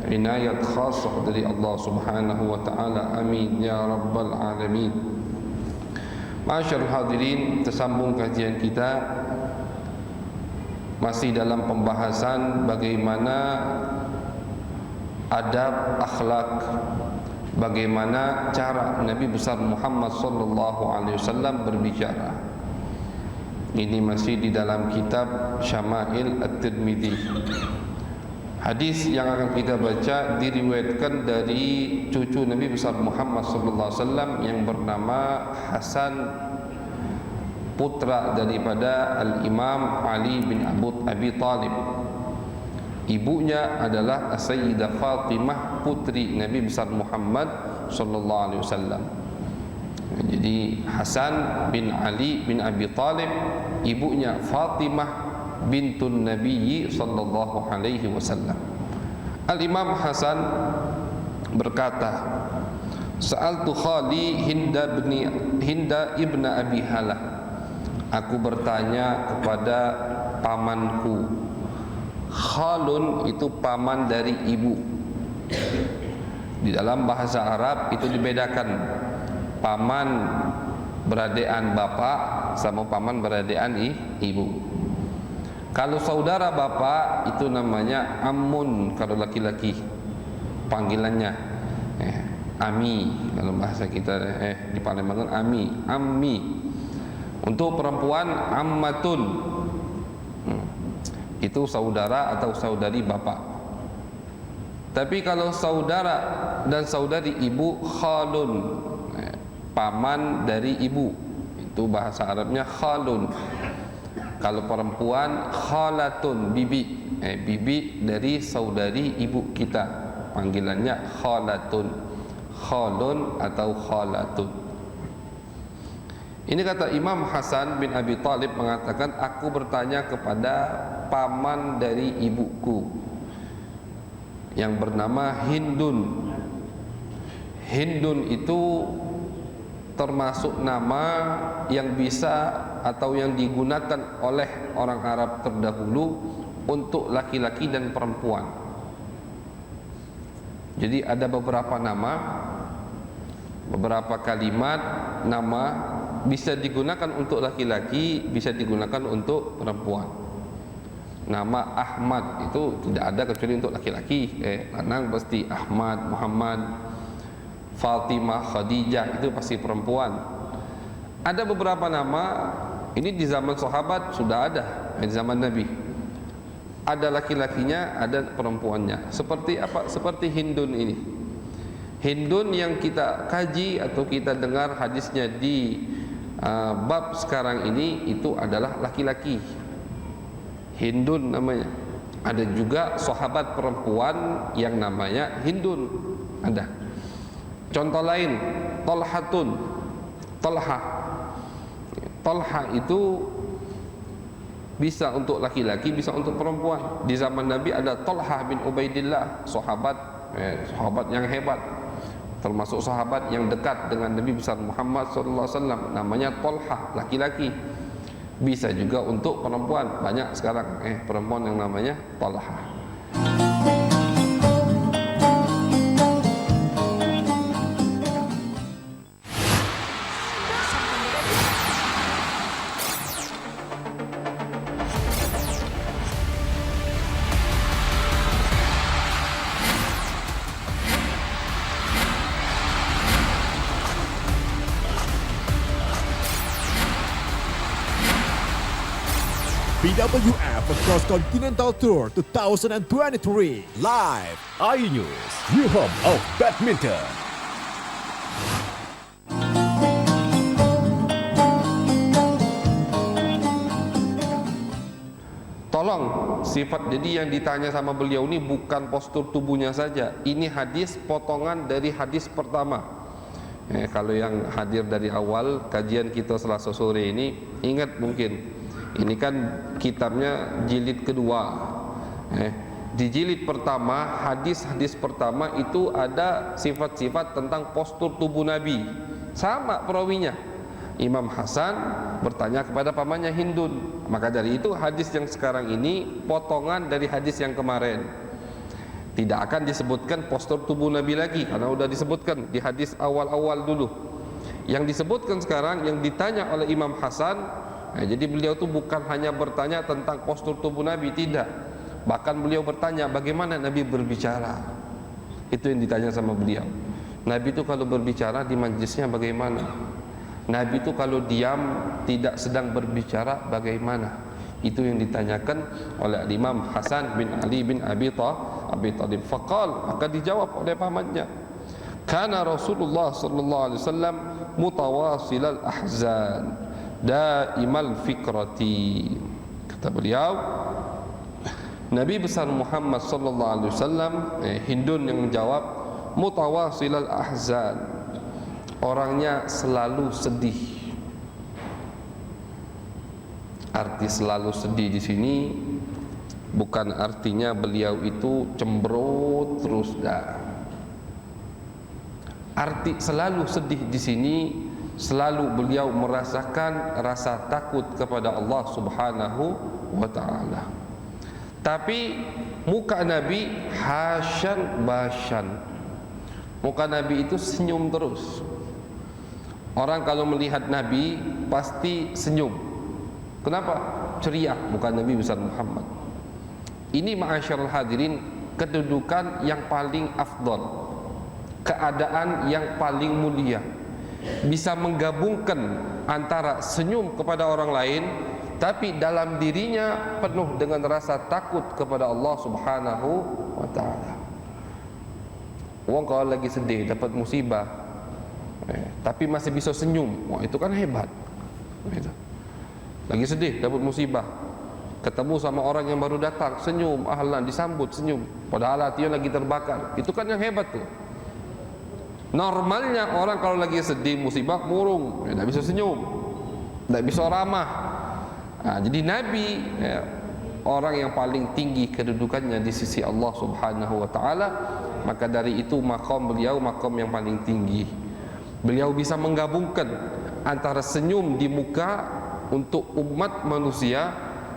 inayat khasah dari Allah Subhanahu wa ta'ala. Amin ya rabbal alamin. Ma'asyarul hadirin, tersambung kajian kita masih dalam pembahasan bagaimana adab, akhlak, bagaimana cara Nabi besar Muhammad sallallahu alaihi wasallam berbicara. Ini masih di dalam kitab Syama'il At-Tirmidzi. Hadis yang akan kita baca diriwayatkan dari cucu Nabi besar Muhammad sallallahu alaihi wasallam yang bernama Hasan, putra daripada Al-Imam Ali bin Abi Talib. Ibunya adalah Sayyidah Fatimah, putri Nabi besar Muhammad sallallahu alaihi wasallam. Jadi Hasan bin Ali bin Abi Talib, ibunya Fatimah bintun Nabi sallallahu alaihi wasallam. Al-Imam Hasan berkata, "Sa'altu khali Hinda ibn Abi Halah." Aku bertanya kepada pamanku. Khalun itu paman dari ibu. Di dalam bahasa Arab itu dibedakan, paman beradean bapak sama paman beradean ibu. Kalau saudara bapak itu namanya ammun kalau laki-laki, panggilannya ami. Kalau bahasa kita di Palembang ami, ammi. Untuk perempuan ammatun, itu saudara atau saudari bapak. Tapi kalau saudara dan saudari ibu, khalun, paman dari ibu, itu bahasa Arabnya khalun. Kalau perempuan, khalatun, bibi, bibi dari saudari ibu kita, panggilannya khalatun, khalun atau khalatun. Ini kata Imam Hasan bin Abi Talib mengatakan, aku bertanya kepada paman dari ibuku yang bernama Hindun. Hindun itu termasuk nama yang bisa atau yang digunakan oleh orang Arab terdahulu untuk laki-laki dan perempuan. Jadi ada beberapa nama, beberapa kalimat nama bisa digunakan untuk laki-laki, bisa digunakan untuk perempuan. Nama Ahmad itu tidak ada kecuali untuk laki-laki. Lanang pasti Ahmad, Muhammad, Fatimah, Khadijah, itu pasti perempuan. Ada beberapa nama ini di zaman sahabat sudah ada, di zaman Nabi. Ada laki-lakinya, ada perempuannya. Seperti apa? Seperti Hindun ini. Hindun yang kita kaji atau kita dengar hadisnya di bab sekarang ini itu adalah laki-laki. Hindun namanya. Ada juga sahabat perempuan yang namanya Hindun. Ada. Contoh lain, Talhatun. Talha. Talha itu bisa untuk laki-laki, bisa untuk perempuan. Di zaman Nabi ada Talha bin Ubaidillah, sahabat yang hebat, termasuk sahabat yang dekat dengan Nabi besar Muhammad SAW. Namanya Talha, laki-laki. Bisa juga untuk perempuan. Banyak sekarang perempuan yang namanya Talha. BWF Cross Continental Tour 2023 live iNews, your home of badminton. Tolong sifat, jadi yang ditanya sama beliau ini bukan postur tubuhnya saja. Ini hadis potongan dari hadis pertama. Kalau yang hadir dari awal kajian kita Selasa sore ini ingat mungkin Ini kan kitabnya jilid kedua. Di jilid pertama, hadis-hadis pertama itu ada sifat-sifat tentang postur tubuh Nabi. Sama perawinya. Imam Hasan bertanya kepada pamannya Hindun. Maka dari itu hadis yang sekarang ini potongan dari hadis yang kemarin. Tidak akan disebutkan postur tubuh Nabi lagi, karena sudah disebutkan di hadis awal-awal dulu. Yang disebutkan sekarang, yang ditanya oleh Imam Hasan, jadi beliau itu bukan hanya bertanya tentang postur tubuh Nabi, tidak. Bahkan beliau bertanya bagaimana Nabi berbicara. Itu yang ditanya sama beliau. Nabi itu kalau berbicara di majlisnya bagaimana? Nabi itu kalau diam tidak sedang berbicara bagaimana? Itu yang ditanyakan oleh Imam Hasan bin Ali bin Abi Thalib. Faqal, maka dijawab oleh pamannya, kana Rasulullah sallallahu alaihi wasallam mutawasilal ahzan daimal fikrati. Kata beliau, Nabi besar Muhammad sallallahu alaihi wasallam, Hindun yang menjawab, mutawasilal ahzan, orangnya selalu sedih. Arti selalu sedih di sini bukan artinya beliau itu cemberut terus dah. Arti selalu sedih di sini, selalu beliau merasakan rasa takut kepada Allah Subhanahu wa taala. Tapi muka Nabi hasyan basyan. Muka Nabi itu senyum terus. Orang kalau melihat Nabi pasti senyum. Kenapa? Ceria muka Nabi besar Muhammad. Ini ma'asyiral hadirin kedudukan yang paling afdal, keadaan yang paling mulia. Bisa menggabungkan antara senyum kepada orang lain, tapi dalam dirinya penuh dengan rasa takut kepada Allah Subhanahu wa ta'ala. Orang kalau lagi sedih, dapat musibah, tapi masih bisa senyum, wah itu kan hebat. Lagi sedih, dapat musibah, ketemu sama orang yang baru datang, senyum, ahlan, disambut, senyum, padahal hatinya lagi terbakar. Itu kan yang hebat tuh. Normalnya orang kalau lagi sedih, musibah, murung, tidak bisa senyum, tidak bisa ramah. Nah, jadi Nabi orang yang paling tinggi kedudukannya di sisi Allah Subhanahu wa ta'ala. Maka dari itu maqam beliau maqam yang paling tinggi. Beliau bisa menggabungkan antara senyum di muka untuk umat manusia,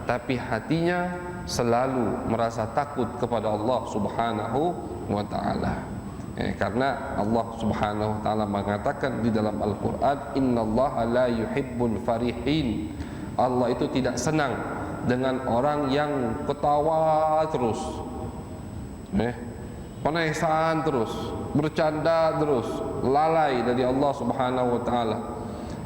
tapi hatinya selalu merasa takut kepada Allah Subhanahu wa ta'ala. Karena Allah Subhanahu wa ta'ala mengatakan di dalam Al-Quran, innallaha la yuhibbul farihin. Allah itu tidak senang dengan orang yang ketawa terus, penesan terus, bercanda terus, lalai dari Allah Subhanahu wa ta'ala.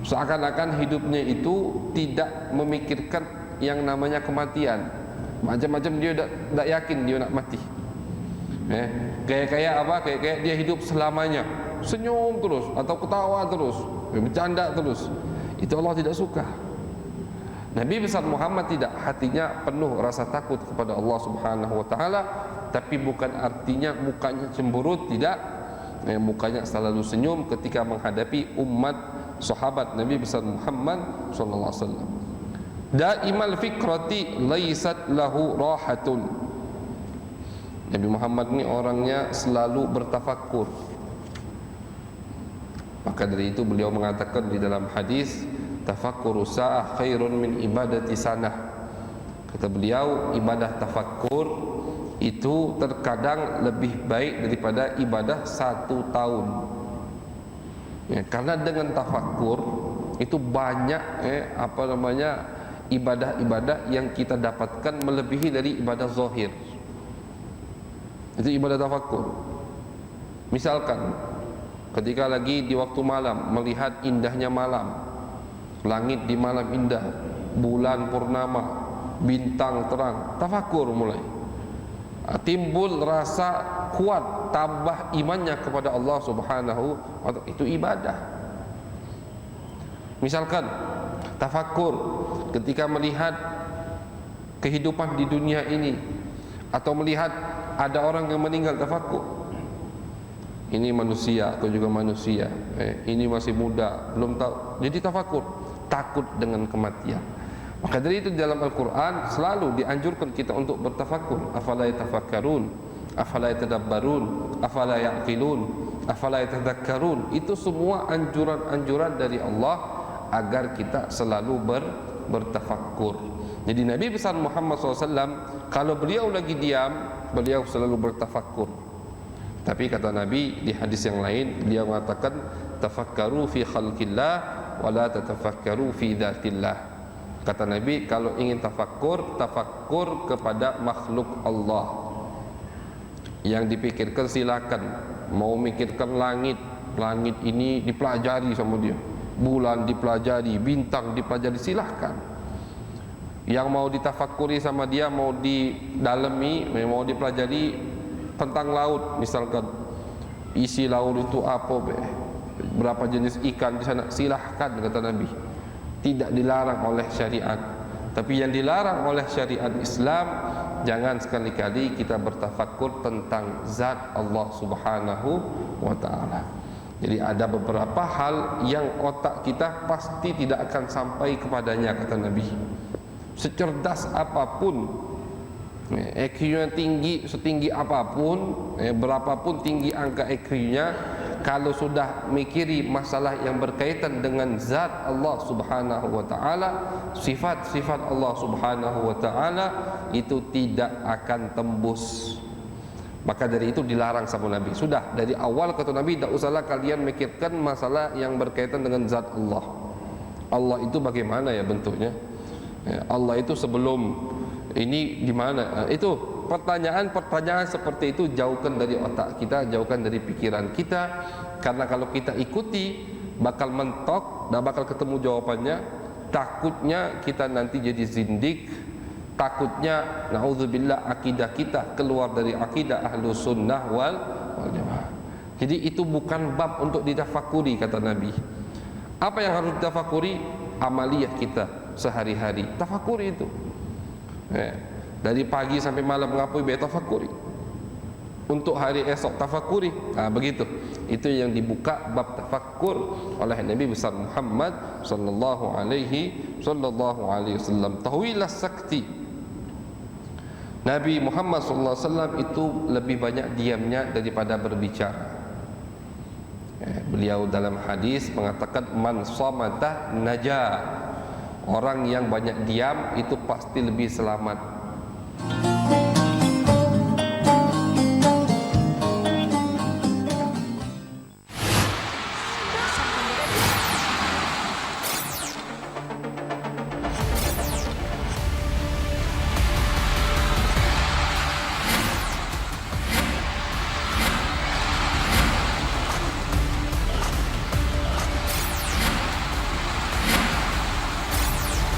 Seakan-akan hidupnya itu tidak memikirkan yang namanya kematian. Macam-macam dia tidak yakin dia nak mati. Kayak apa? Kayak dia hidup selamanya, senyum terus atau ketawa terus, bercanda terus. Itu Allah tidak suka. Nabi besar Muhammad tidak, hatinya penuh rasa takut kepada Allah Subhanahu wa ta'ala, tapi bukan artinya mukanya cemberut, tidak. Mukanya selalu senyum ketika menghadapi umat sahabat Nabi besar Muhammad sallallahu alaihi wasallam. Daimal fikrati laisat lahu rahatun. Nabi Muhammad ini orangnya selalu bertafakkur. Maka dari itu beliau mengatakan di dalam hadis, tafakkuru sa'ah khairun min ibadati sanah. Kata beliau, ibadah tafakkur itu terkadang lebih baik daripada ibadah 1 tahun. Karena dengan tafakkur itu banyak ibadah-ibadah yang kita dapatkan melebihi dari ibadah zahir. Itu ibadah tafakkur. Misalkan ketika lagi di waktu malam melihat indahnya malam, langit di malam indah, bulan purnama, bintang terang, tafakkur mulai. Timbul rasa kuat, tambah imannya kepada Allah Subhanahu wa ta'ala. Itu ibadah. Misalkan tafakkur ketika melihat kehidupan di dunia ini, atau melihat ada orang yang meninggal, tafakkur. Ini manusia atau juga manusia, ini masih muda, belum tahu. Jadi tafakkur, takut dengan kematian. Maka dari itu dalam Al-Quran selalu dianjurkan kita untuk bertafakkur. Afala yatafakkarun, afala yatadabbarun, afala ya'qilun, afala yatadhakkarun. Itu semua anjuran-anjuran dari Allah agar kita selalu bertafakkur. Jadi Nabi besar Muhammad SAW, kalau beliau lagi diam, beliau selalu bertafakkur. Tapi kata Nabi di hadis yang lain, beliau mengatakan, tafakkaru fi khalqillah wa la tatafakkaru fi dzatillah. Kata Nabi, kalau ingin tafakkur, tafakkur kepada makhluk Allah. Yang dipikirkan silakan. Mau mikirkan langit, langit ini dipelajari sama dia, bulan dipelajari, bintang dipelajari, silahkan. Yang mau ditafakuri sama dia, mau didalami, mau dipelajari tentang laut, misalkan isi laut itu apa, berapa jenis ikan di sana, silahkan kata Nabi. Tidak dilarang oleh syariat. Tapi yang dilarang oleh syariat Islam, jangan sekali-kali kita bertafakkur tentang zat Allah Subhanahu wa ta'ala. Jadi ada beberapa hal yang otak kita pasti tidak akan sampai kepadanya, kata Nabi. Secerdas apapun, EQ-nya tinggi, setinggi apapun, berapapun tinggi angka EQ-nya, kalau sudah mikiri masalah yang berkaitan dengan zat Allah Subhanahu wa ta'ala, sifat-sifat Allah Subhanahu wa ta'ala, itu tidak akan tembus. Maka dari itu dilarang sama Nabi. Sudah dari awal kata Nabi, tidak usahlah kalian mikirkan masalah yang berkaitan dengan zat Allah. Allah itu bagaimana ya bentuknya? Allah itu sebelum ini gimana? Itu pertanyaan-pertanyaan seperti itu jauhkan dari otak kita, jauhkan dari pikiran kita. Karena kalau kita ikuti bakal mentok dan bakal ketemu jawabannya. Takutnya kita nanti jadi zindik. Takutnya naudzubillah akidah kita keluar dari akidah Ahlus Sunnah wal Jamaah. Jadi itu bukan bab untuk ditafakuri, kata Nabi. Apa yang harus ditafakuri? Amaliyah kita sehari-hari. Tafakuri itu. Dari pagi sampai malam mengapui, tafakuri. Untuk hari esok tafakuri. Begitu. Itu yang dibuka bab tafakkur oleh Nabi besar Muhammad sallallahu alaihi wasallam. Tahwilah sakti. Nabi Muhammad sallallahu alaihi wasallam itu lebih banyak diamnya daripada berbicara. Beliau dalam hadis mengatakan, man samatah najah. Orang yang banyak diam itu pasti lebih selamat.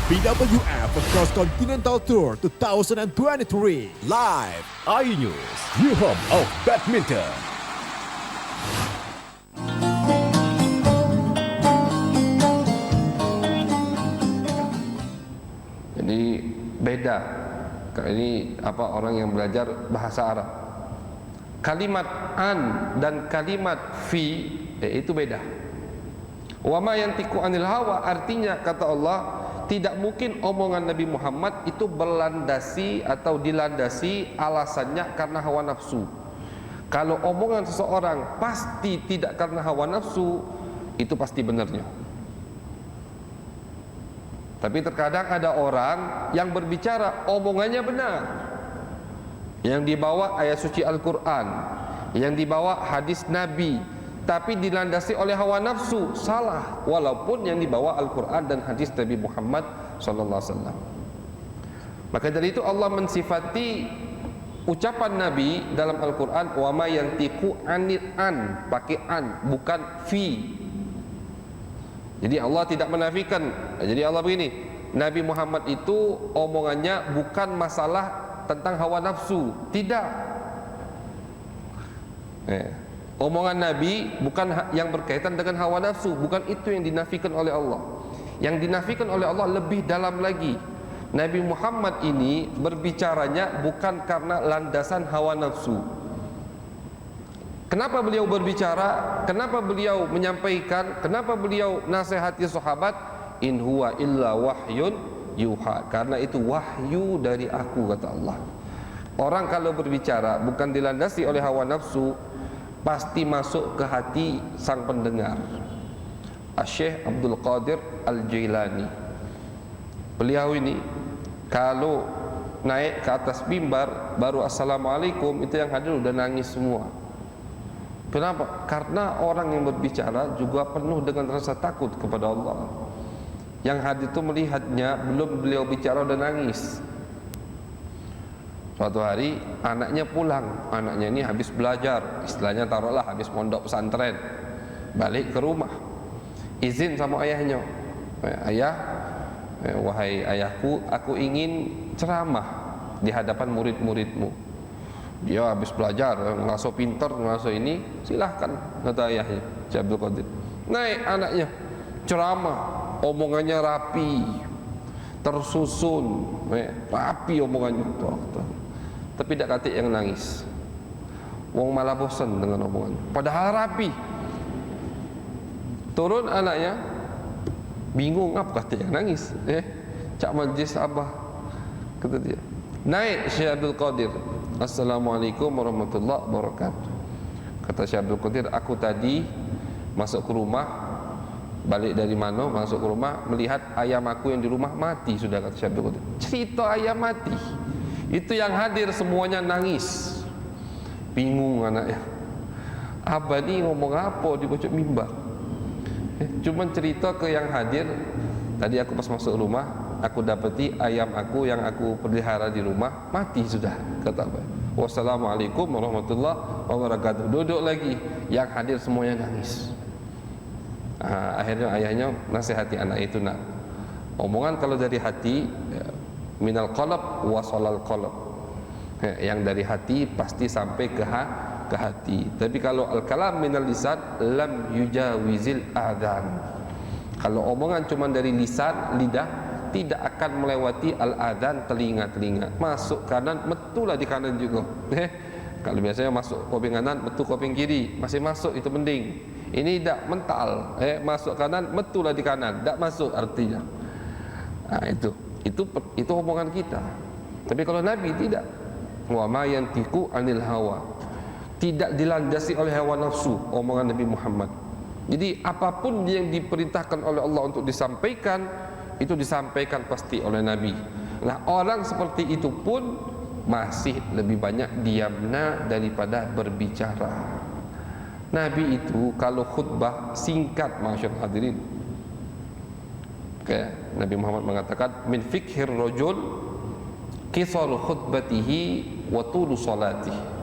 BWF Cross Continental Tour 2023 live iNews, new home of badminton. Jadi beda. Ini orang yang belajar bahasa Arab. Kalimat an dan kalimat fi itu beda. Wa ma yantiqu anil hawa, artinya kata Allah, tidak mungkin omongan Nabi Muhammad itu berlandasi atau dilandasi alasannya karena hawa nafsu. Kalau omongan seseorang pasti tidak karena hawa nafsu, itu pasti benarnya. Tapi terkadang ada orang yang berbicara omongannya benar, yang dibawa ayat suci Al-Quran, yang dibawa hadis Nabi, tapi dilandasi oleh hawa nafsu, salah, walaupun yang dibawa Al-Quran dan hadis Nabi Muhammad SAW. Maka dari itu Allah mensifati ucapan Nabi dalam Al-Quran, wa ma yantiqu anil an, pakai an, bukan fi. Jadi Allah tidak menafikan. Jadi Allah begini, Nabi Muhammad itu omongannya bukan masalah tentang hawa nafsu, tidak. Omongan Nabi bukan yang berkaitan dengan hawa nafsu, bukan itu yang dinafikan oleh Allah. Yang dinafikan oleh Allah lebih dalam lagi. Nabi Muhammad ini berbicaranya bukan karena landasan hawa nafsu. Kenapa beliau berbicara? Kenapa beliau menyampaikan? Kenapa beliau nasihati sahabat? In huwa illa wahyun yuha, karena itu wahyu dari aku, kata Allah. Orang kalau berbicara bukan dilandasi oleh hawa nafsu, pasti masuk ke hati sang pendengar. Syekh Abdul Qadir Al-Jailani, beliau ini kalau naik ke atas mimbar baru assalamualaikum, itu yang hadir udah nangis semua. Kenapa? Karena orang yang berbicara juga penuh dengan rasa takut kepada Allah. Yang hadir itu melihatnya, belum beliau bicara udah nangis. Suatu hari anaknya pulang, anaknya ini habis belajar, istilahnya taruhlah habis mondok pesantren, balik ke rumah, izin sama ayahnya, ayah, wahai ayahku, aku ingin ceramah di hadapan murid-muridmu. Dia habis belajar, ngerasa pintar, ngerasa ini, silahkan, kata ayahnya, Syekh Abdul Qadir. Naik anaknya, ceramah, omongannya rapi, tersusun, rapi omongannya, tapi tidak katik yang nangis. Wong malah bosan dengan omongannya, padahal rapi. Turun anaknya, bingung apa katik yang nangis. Cak majlis abah, kata dia. Naik Syekh Abdul Qadir, assalamualaikum warahmatullahi wabarakatuh. Kata Syekh Abdul Qadir, aku tadi masuk ke rumah, balik dari mana, masuk ke rumah, melihat ayam aku yang di rumah mati sudah, kata Syekh Abdul Qadir. Cerita ayam mati, itu yang hadir semuanya nangis. Bingung anaknya, abah ni ngomong apa di pojok mimbar? Cuman cerita ke yang hadir, tadi aku pas masuk rumah, aku dapati ayam aku yang aku pelihara di rumah mati sudah, kata abah. Wassalamualaikum warahmatullahi wabarakatuh. Duduk lagi, yang hadir semuanya nangis. Akhirnya ayahnya nasihati anak itu, nak, omongan kalau dari hati, minal qalb wasalal qalb, yang dari hati pasti sampai ke hati. Tapi kalau al-kalam minal lisan lam yujawizil adhan, kalau omongan cuma dari lisan, lidah, tidak akan melewati al-adhan, telinga-telinga. Masuk kanan, metulah di kanan juga. Kalau biasanya masuk kuping kanan, metu kuping kiri, masih masuk, itu mending. Ini tidak mental, masuk kanan, metulah di kanan, tidak masuk artinya. Itu omongan kita. Tapi kalau Nabi tidak. Wa ma yantiqu anil hawa, tidak dilandasi oleh hawa nafsu omongan Nabi Muhammad. Jadi apapun yang diperintahkan oleh Allah untuk disampaikan, itu disampaikan pasti oleh Nabi. Nah, orang seperti itu pun masih lebih banyak diamnya daripada berbicara. Nabi itu kalau khutbah singkat, masyaallah hadirin. Nabi Muhammad mengatakan, min fikhir rajul qisaru khutbatihi wa tulu salatihi.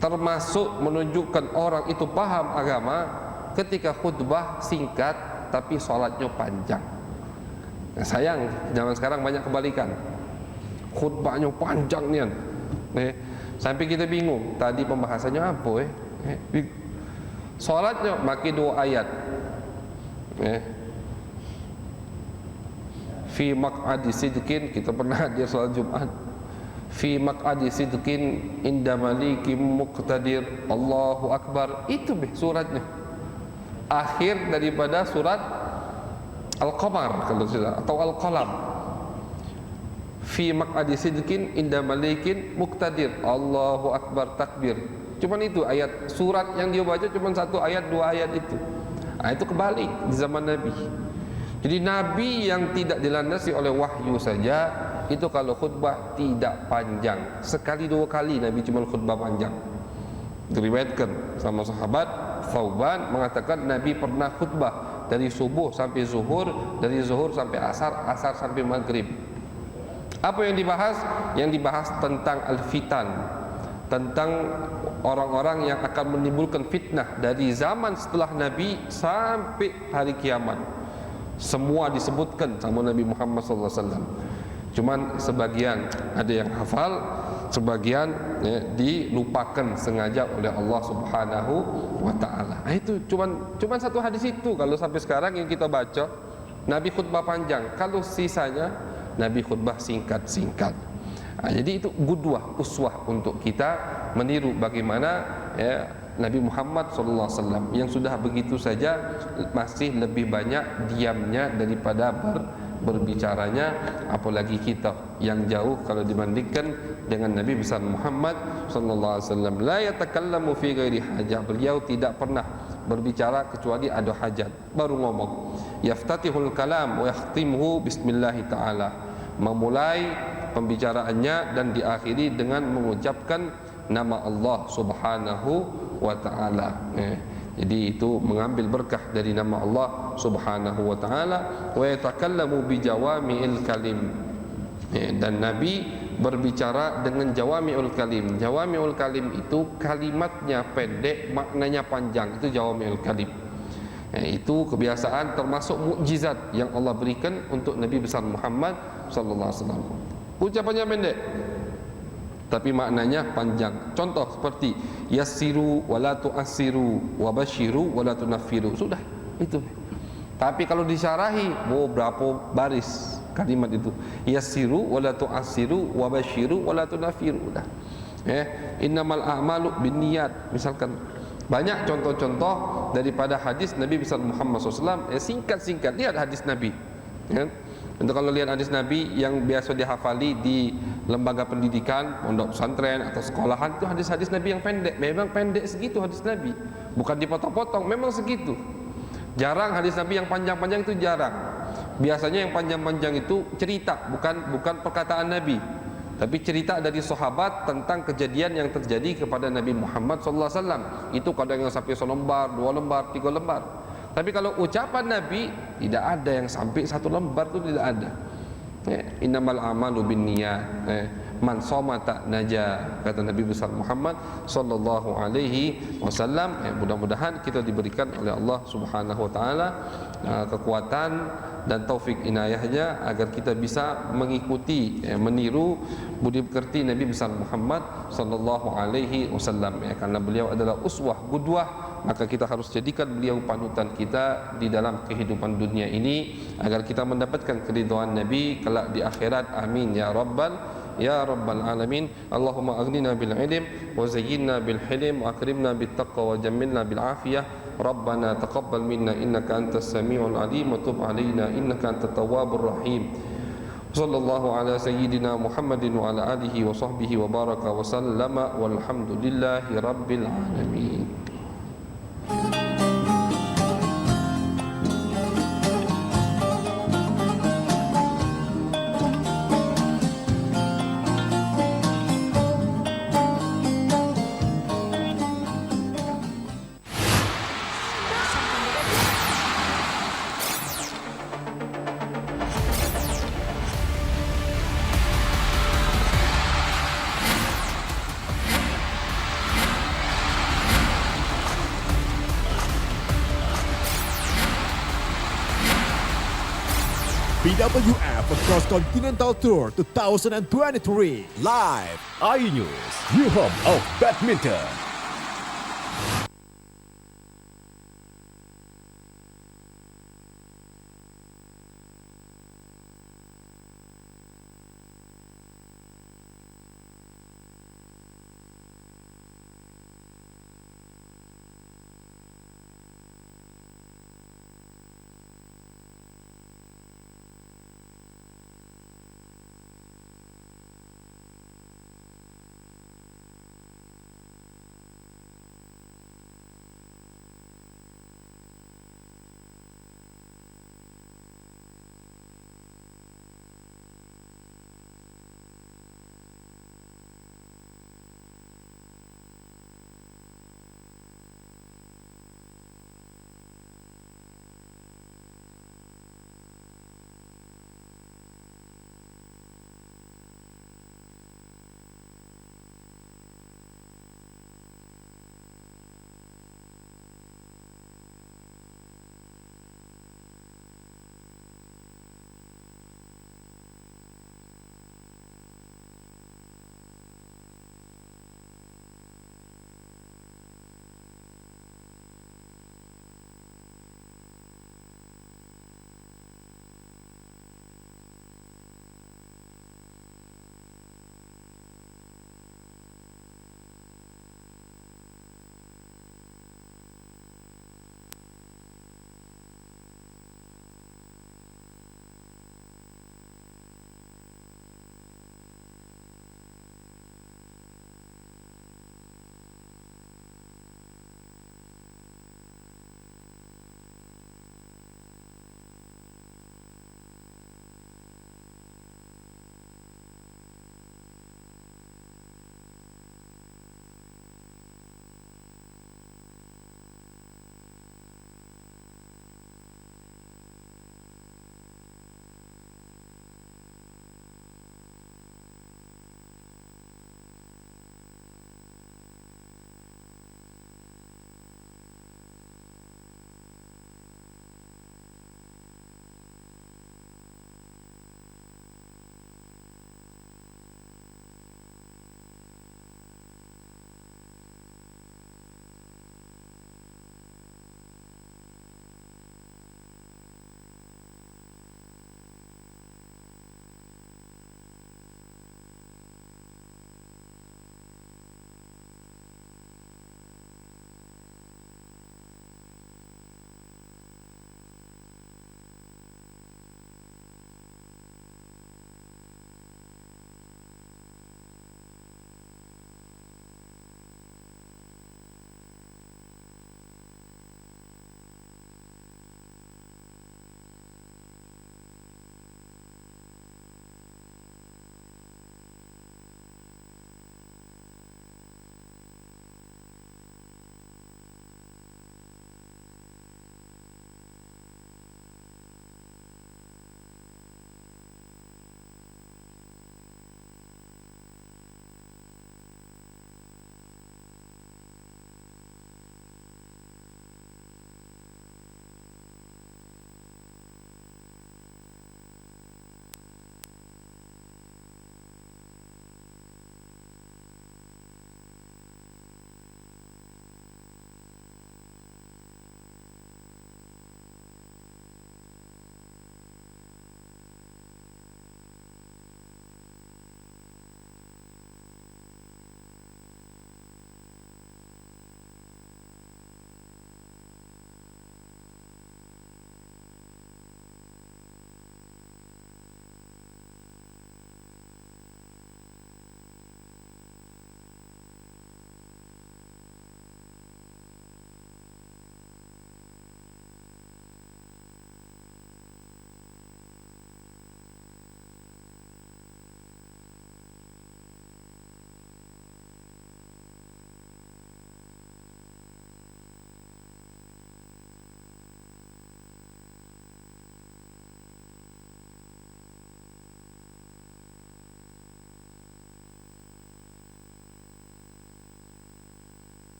Termasuk menunjukkan orang itu paham agama ketika khutbah singkat tapi salatnya panjang. Nah, sayang zaman sekarang banyak kebalikan, khutbahnya panjang nih, sampai kita bingung tadi pembahasannya apa, salatnya makin 2 ayat, fi maq'adi sidqin, kita pernah hadir salat Jumat, fi maq'adi sidqin inda malikim muqtadir, Allahu Akbar, itu suratnya akhir daripada surat Al-Qamar kalau tidak, atau Al-Qalam. Fi maq'adi sidqin inda malikin muqtadir, Allahu Akbar, takbir. Cuman itu ayat, surat yang dia baca cuma 1 ayat 2 ayat itu. Itu kebalik di zaman Nabi. Jadi Nabi yang tidak dilandasi oleh wahyu saja, itu kalau khutbah tidak panjang. Sekali 2 kali Nabi cuma khutbah panjang. Diriwayatkan sama sahabat, Thauban mengatakan Nabi pernah khutbah dari subuh sampai zuhur, dari zuhur sampai asar, asar sampai maghrib. Apa yang dibahas? Yang dibahas tentang al-fitan, tentang orang-orang yang akan menimbulkan fitnah dari zaman setelah Nabi sampai hari kiamat. Semua disebutkan sama Nabi Muhammad SAW. Cuman sebagian ada yang hafal, sebagian dilupakan sengaja oleh Allah Subhanahu wa Ta'ala. Itu cuman 1 hadis itu. Kalau sampai sekarang yang kita baca, Nabi khutbah panjang, kalau sisanya Nabi khutbah singkat-singkat. Jadi itu gudwah, uswah untuk kita meniru bagaimana Nabi Muhammad SAW yang sudah begitu saja masih lebih banyak diamnya daripada berbicaranya, apalagi kita yang jauh kalau dibandingkan dengan Nabi besar Muhammad sallallahu alaihi wasallam. La yatakallamu fi ghairi hajah. Beliau tidak pernah berbicara kecuali ada hajat, baru ngomong. Yaftatihul kalam wa yakhtimuhu bismillah taala. Memulai pembicaraannya dan diakhiri dengan mengucapkan nama Allah Subhanahu wa taala. Jadi itu mengambil berkah dari nama Allah Subhanahu wa taala. Wa yatakallamu bi jawami'il kalim. Dan Nabi berbicara dengan jawami'ul kalim. Jawami'ul kalim itu kalimatnya pendek, maknanya panjang. Itu jawami'ul kalim. Itu kebiasaan termasuk mukjizat yang Allah berikan untuk Nabi besar Muhammad sallallahu alaihi wasallam. Ucapannya pendek tapi maknanya panjang. Contoh seperti yassiru wala tu'assiru wa basyiru wala tunaffiru. Sudah, itu. Tapi kalau disyarahi, berapa baris kalimat itu? Yassiru wala tu'assiru wa basyiru wala tunaffiru. Sudah. Innamal a'malu binniyat. Misalkan banyak contoh-contoh daripada hadis Nabi besar Muhammad SAW. Singkat-singkat, lihat hadis Nabi. Untuk kalau lihat hadis Nabi yang biasa dihafali di lembaga pendidikan, pondok pesantren atau sekolahan, itu hadis-hadis Nabi yang pendek. Memang pendek segitu hadis Nabi, bukan dipotong-potong, memang segitu. Jarang hadis Nabi yang panjang-panjang, itu jarang. Biasanya yang panjang-panjang itu cerita, bukan perkataan Nabi, tapi cerita dari sahabat tentang kejadian yang terjadi kepada Nabi Muhammad SAW. Itu kadang yang sampai 1 lembar, 2 lembar, 3 lembar. Tapi kalau ucapan Nabi tidak ada yang sampai 1 lembar, itu tidak ada. Innamal a'malu binniyat. Man shoma tak naja, kata Nabi besar Muhammad sallallahu alaihi wasallam. Mudah-mudahan kita diberikan oleh Allah Subhanahu wa taala kekuatan dan taufik inayahnya agar kita bisa mengikuti, meniru budi pekerti Nabi besar Muhammad sallallahu alaihi wasallam. Karena beliau adalah uswah, qudwah, maka kita harus jadikan beliau panutan kita di dalam kehidupan dunia ini agar kita mendapatkan keridhaan Nabi kelak di akhirat. Amin ya rabbal alamin. Allahumma aghnina bil ilm wa zayyinna bil hilm wa akrimna bit taqwa wa jammilna bil afiyah. Rabbana taqabbal minna innaka antas samiul alim wa tub alaina innaka antat tawwabur rahim. Sallallahu ala sayyidina Muhammadin wa ala alihi wa sahbihi wa baraka wa sallama walhamdulillahi rabbil alamin. BWF Cross Continental Tour 2023 live iNews, your home of badminton.